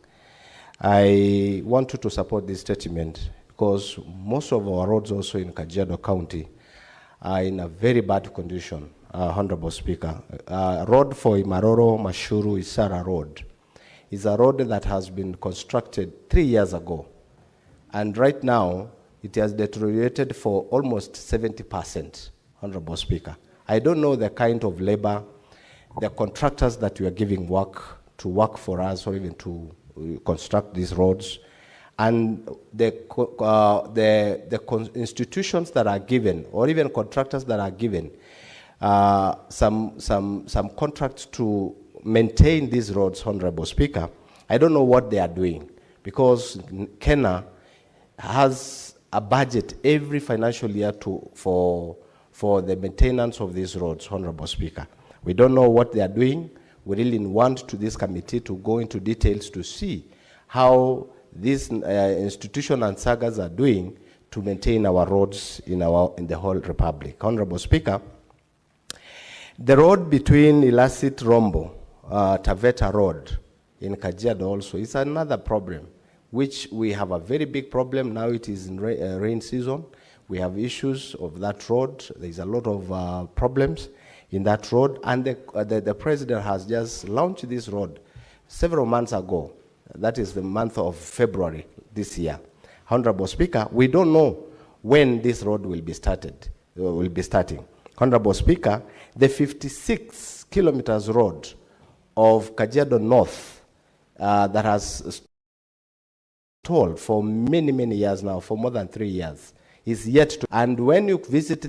I want you to support this statement because most of our roads also in Kajiado County are in a very bad condition, Honorable Speaker. Road for Imaroro Mashuru Isara Road is a road that has been constructed 3 years ago. And right now, it has deteriorated for almost 70%, Honorable Speaker. I don't know the kind of labor, the contractors that we are giving work to work for us or even to construct these roads, and the institutions that are given, or even contractors that are given, some contracts to maintain these roads, Honorable Speaker. I don't know what they are doing because Kenya has a budget every financial year for the maintenance of these roads, Honorable Speaker. We don't know what they are doing. We really want this committee to go into details to see how these institutions and sagas are doing to maintain our roads in the whole republic. Honorable Speaker, the road between Ilasit Rombo, Taveta Road in Kajiado also is another problem, which we have a very big problem. Now it is in rain season. We have issues of that road. There's a lot of problems in that road. And the president has just launched this road several months ago. That is the month of February this year. Honorable Speaker, we don't know when this road will be starting. Honorable Speaker, the 56 kilometers road of Kajiado North that has told for many, many years now, for more than 3 years, is yet to. And when we visit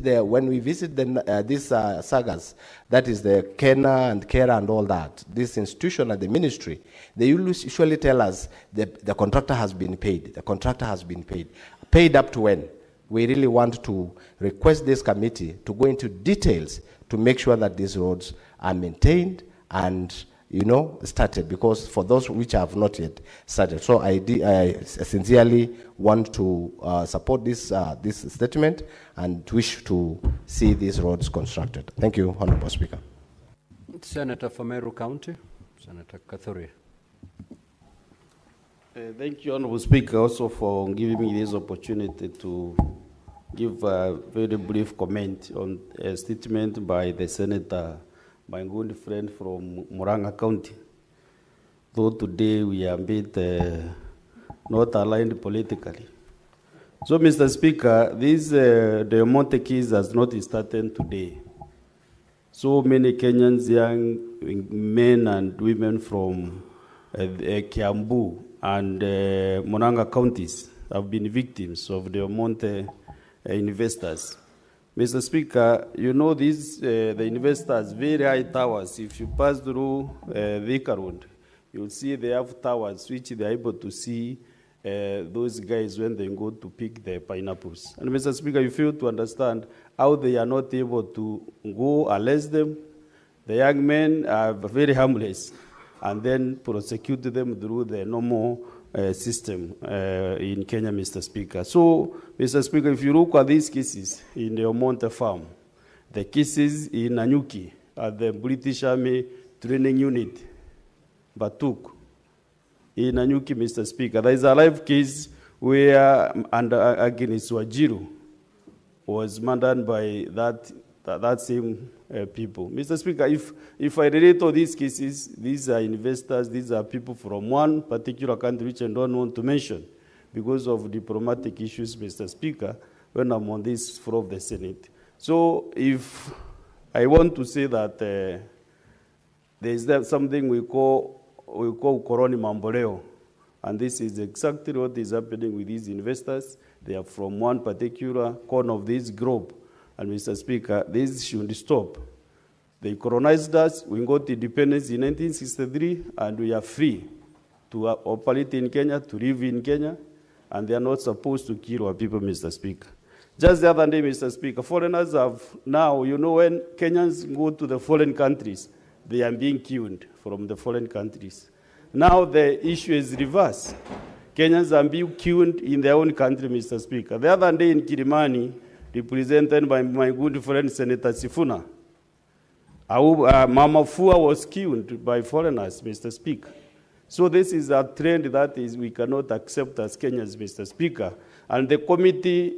these sagas, that is the Kena and Kera and all that, this institution and the ministry, they usually tell us the contractor has been paid. The contractor has been paid. Paid up to when? We really want to request this committee to go into details to make sure that these roads are maintained and started, because for those which have not yet started. So I sincerely want to support this statement and wish to see these roads constructed. Thank you, Honorable Speaker. Senator from Meru County, Senator Kathuri. Thank you, Honorable Speaker, also for giving me this opportunity to give a very brief comment on a statement by the Senator, my good friend from Murang'a County. Though today we are a bit not aligned politically. So, Mr. Speaker, this the Monte case has not started today. So many Kenyans, young men and women from Kiambu and Murang'a counties have been victims of the Monte investors. Mr. Speaker, you know these the investors, very high towers. If you pass through Thika Road, you'll see they have towers which they are able to see those guys when they go to pick the pineapples. And Mr. Speaker, you fail to understand how they are not able to go arrest them. The young men are very harmless, and then prosecute them through the normal system in Kenya, Mr. Speaker. So, Mr. Speaker, if you look at these cases in the Omonte farm, the cases in Nanyuki at the British Army Training Unit, Batuk, in Nanyuki, Mr. Speaker, there is a live case where against Wajiru was murdered by that same people. Mr. Speaker, if I relate all these cases, these are investors, these are people from one particular country which I don't want to mention because of diplomatic issues, Mr. Speaker, when I'm on this floor of the Senate. So if I want to say that there is something we call Koroni Mamboleo, and this is exactly what is happening with these investors. They are from one particular corner of this globe. And Mr. Speaker, this should stop. They colonized us, we got independence in 1963, and we are free to operate in Kenya, to live in Kenya, and they are not supposed to kill our people, Mr. Speaker. Just the other day, Mr. Speaker, foreigners have now, you know, when Kenyans go to the foreign countries, they are being killed from the foreign countries. Now the issue is reversed. Kenyans are being killed in their own country, Mr. Speaker. The other day in Kilimani, represented by my good friend Senator Sifuna, Mama Fua was killed by foreigners, Mr. Speaker. So this is a trend that we cannot accept as Kenyans, Mr. Speaker. And the committee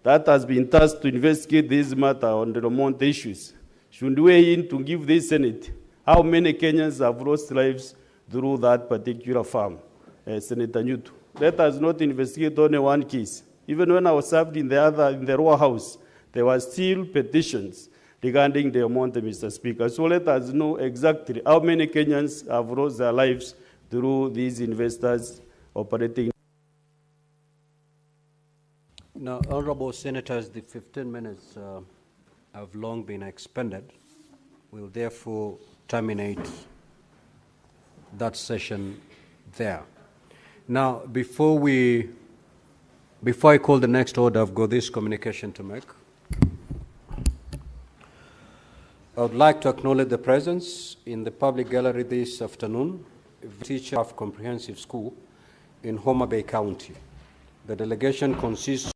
that has been tasked to investigate this matter on the Monte issues should weigh in to give the Senate how many Kenyans have lost lives through that particular farm, Senator Nyutu. Let us not investigate only one case. Even when I was served in the Royal House, there were still petitions regarding the amount, Mr. Speaker. So let us know exactly how many Kenyans have lost their lives through these investors operating. Now, honorable senators, the 15 minutes have long been expended. We'll therefore terminate that session there. Now, before I call the next order, I've got this communication to make. I would like to acknowledge the presence in the public gallery this afternoon of a teacher of comprehensive school in Homa Bay County. The delegation consists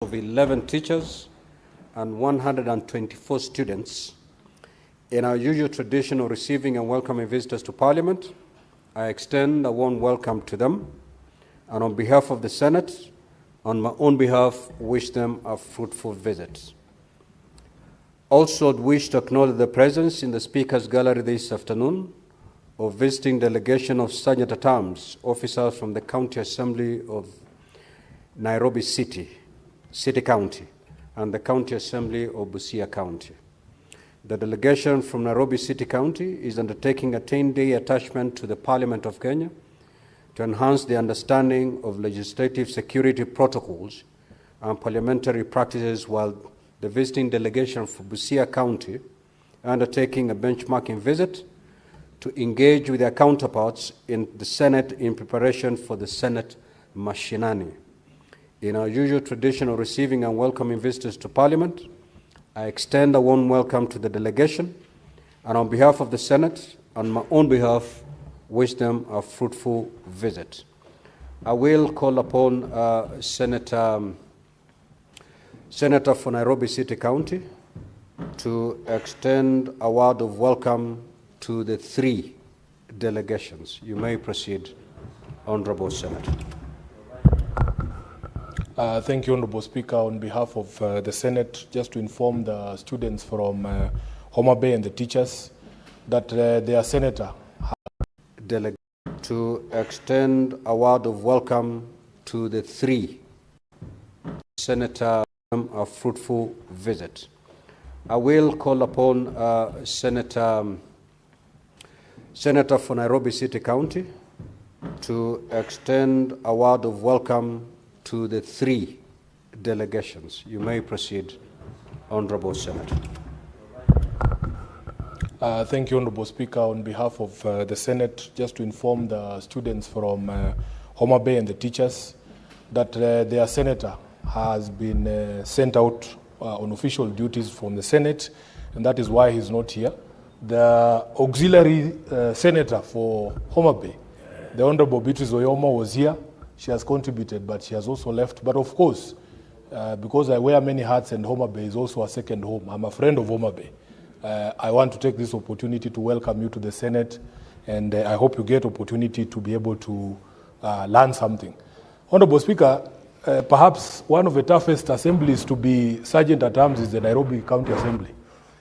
of 11 teachers and 124 students. In our usual tradition of receiving and welcoming visitors to Parliament, I extend a warm welcome to them, and on behalf of the Senate, on my own behalf, wish them a fruitful visit. Also, I'd wish to acknowledge the presence in the Speaker's Gallery this afternoon of visiting delegation of Sergeant at Arms officers from the County Assembly of Nairobi City County, and the County Assembly of Busia County. The delegation from Nairobi City County is undertaking a 10-day attachment to the Parliament of Kenya to enhance the understanding of legislative security protocols and parliamentary practices, while the visiting delegation from Busia County undertaking a benchmarking visit to engage with their counterparts in the Senate in preparation for the Senate Mashinani. In our usual tradition of receiving and welcoming visitors to Parliament, I extend a warm welcome to the delegation, and on behalf of the Senate, on my own behalf, wish them a fruitful visit. I will call upon Senator for Nairobi City County to extend a word of welcome to the 3 delegations. You may proceed, Honorable Senator. Thank you, Honorable Speaker. On behalf of the Senate, just to inform the students from Homa Bay and the teachers that their senator to extend a word of welcome to the 3 Senator a fruitful visit. I will call upon Senator for Nairobi City County to extend a word of welcome to the 3 delegations. You may proceed, Honorable Senator. Thank you, Honorable Speaker. On behalf of the Senate, just to inform the students from Homa Bay and the teachers that their senator has been sent out on official duties from the Senate, and that is why he's not here. The auxiliary senator for Homa Bay, the Honorable Beatrice Oyoma, was here. She has contributed, but she has also left. But of course, because I wear many hats and Homa Bay is also a second home, I'm a friend of Homa Bay. I want to take this opportunity to welcome you to the Senate, and I hope you get opportunity to be able to learn something. Honorable Speaker, perhaps one of the toughest assemblies to be Sergeant at Arms is the Nairobi County Assembly.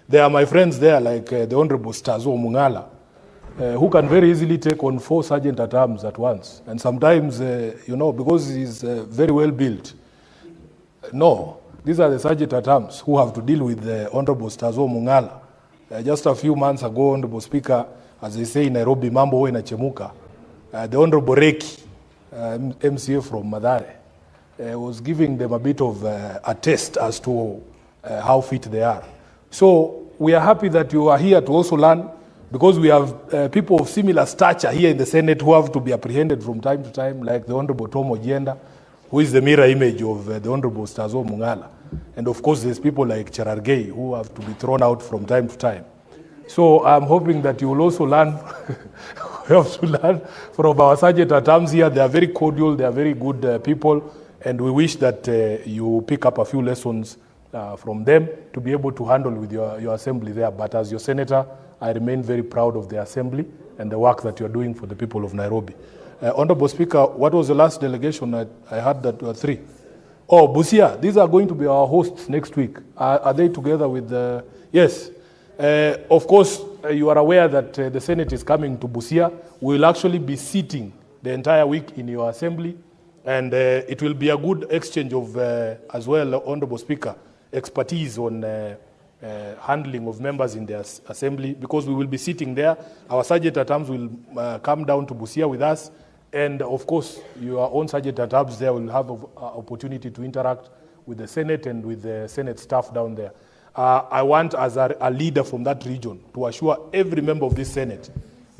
There are my friends there, like the Honorable Stazo Mungala, who can very easily take on 4 Sergeant at Arms at once. And sometimes, because he's very well built, no, these are the Sergeant at Arms who have to deal with the Honorable Stazo Mungala. Just a few months ago, Honorable Speaker, as they say in Nairobi, mambo huwa inachemuka. The Honorable Reki, MCA from Mathare, was giving them a bit of a test as to how fit they are. So we are happy that you are here to also learn, because we have people of similar stature here in the Senate who have to be apprehended from time to time, like the Honorable Tom Ojienda, who is the mirror image of the Honorable Stazo Mungala. And of course, there's people like Cherargei who have to be thrown out from time to time. So I'm hoping that you will also learn, we have to learn from our Sergeant at Arms here. They are very cordial, they are very good people, and we wish that you pick up a few lessons from them to be able to handle with your assembly there. But as your senator, I remain very proud of the assembly and the work that you're doing for the people of Nairobi. Honorable Speaker, what was the last delegation? I had that 3. Oh, Busia, these are going to be our hosts next week. Are they together with the... Yes. Of course, you are aware that the Senate is coming to Busia. We will actually be sitting the entire week in your assembly, and it will be a good exchange of, as well, Honorable Speaker, expertise on handling of members in the assembly, because we will be sitting there. Our Sergeant at Arms will come down to Busia with us, and of course, your own Sergeant at Arms there will have an opportunity to interact with the Senate and with the Senate staff down there. I want, as a leader from that region, to assure every member of this Senate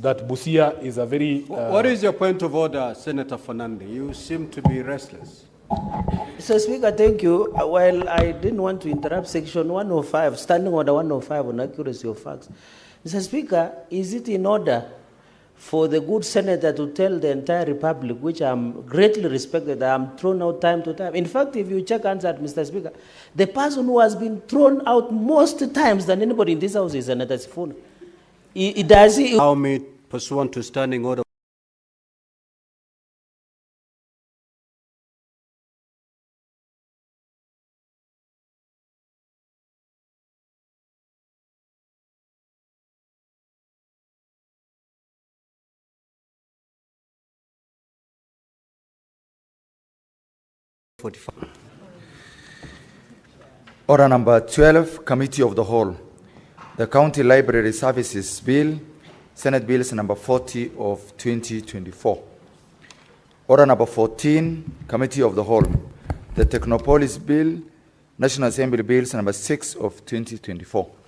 that Busia is a very... What is your point of order, Senator Fernande? You seem to be restless. Mr. Speaker, thank you. While I didn't want to interrupt Section 105, Standing Order 105 on accuracy of facts, Mr. Speaker, is it in order for the good senator to tell the entire republic, which I'm greatly respected, I'm thrown out time to time? In fact, if you check answer, Mr. Speaker, the person who has been thrown out most times than anybody in this house is Senator Sifuna. Allow me, pursuant to Standing Order. Order number 12, Committee of the Whole. The County Library Services Bill, Senate Bills number 40 of 2024. Order number 14, Committee of the Whole. The Technopolis Bill, National Assembly Bills number 6 of 2024.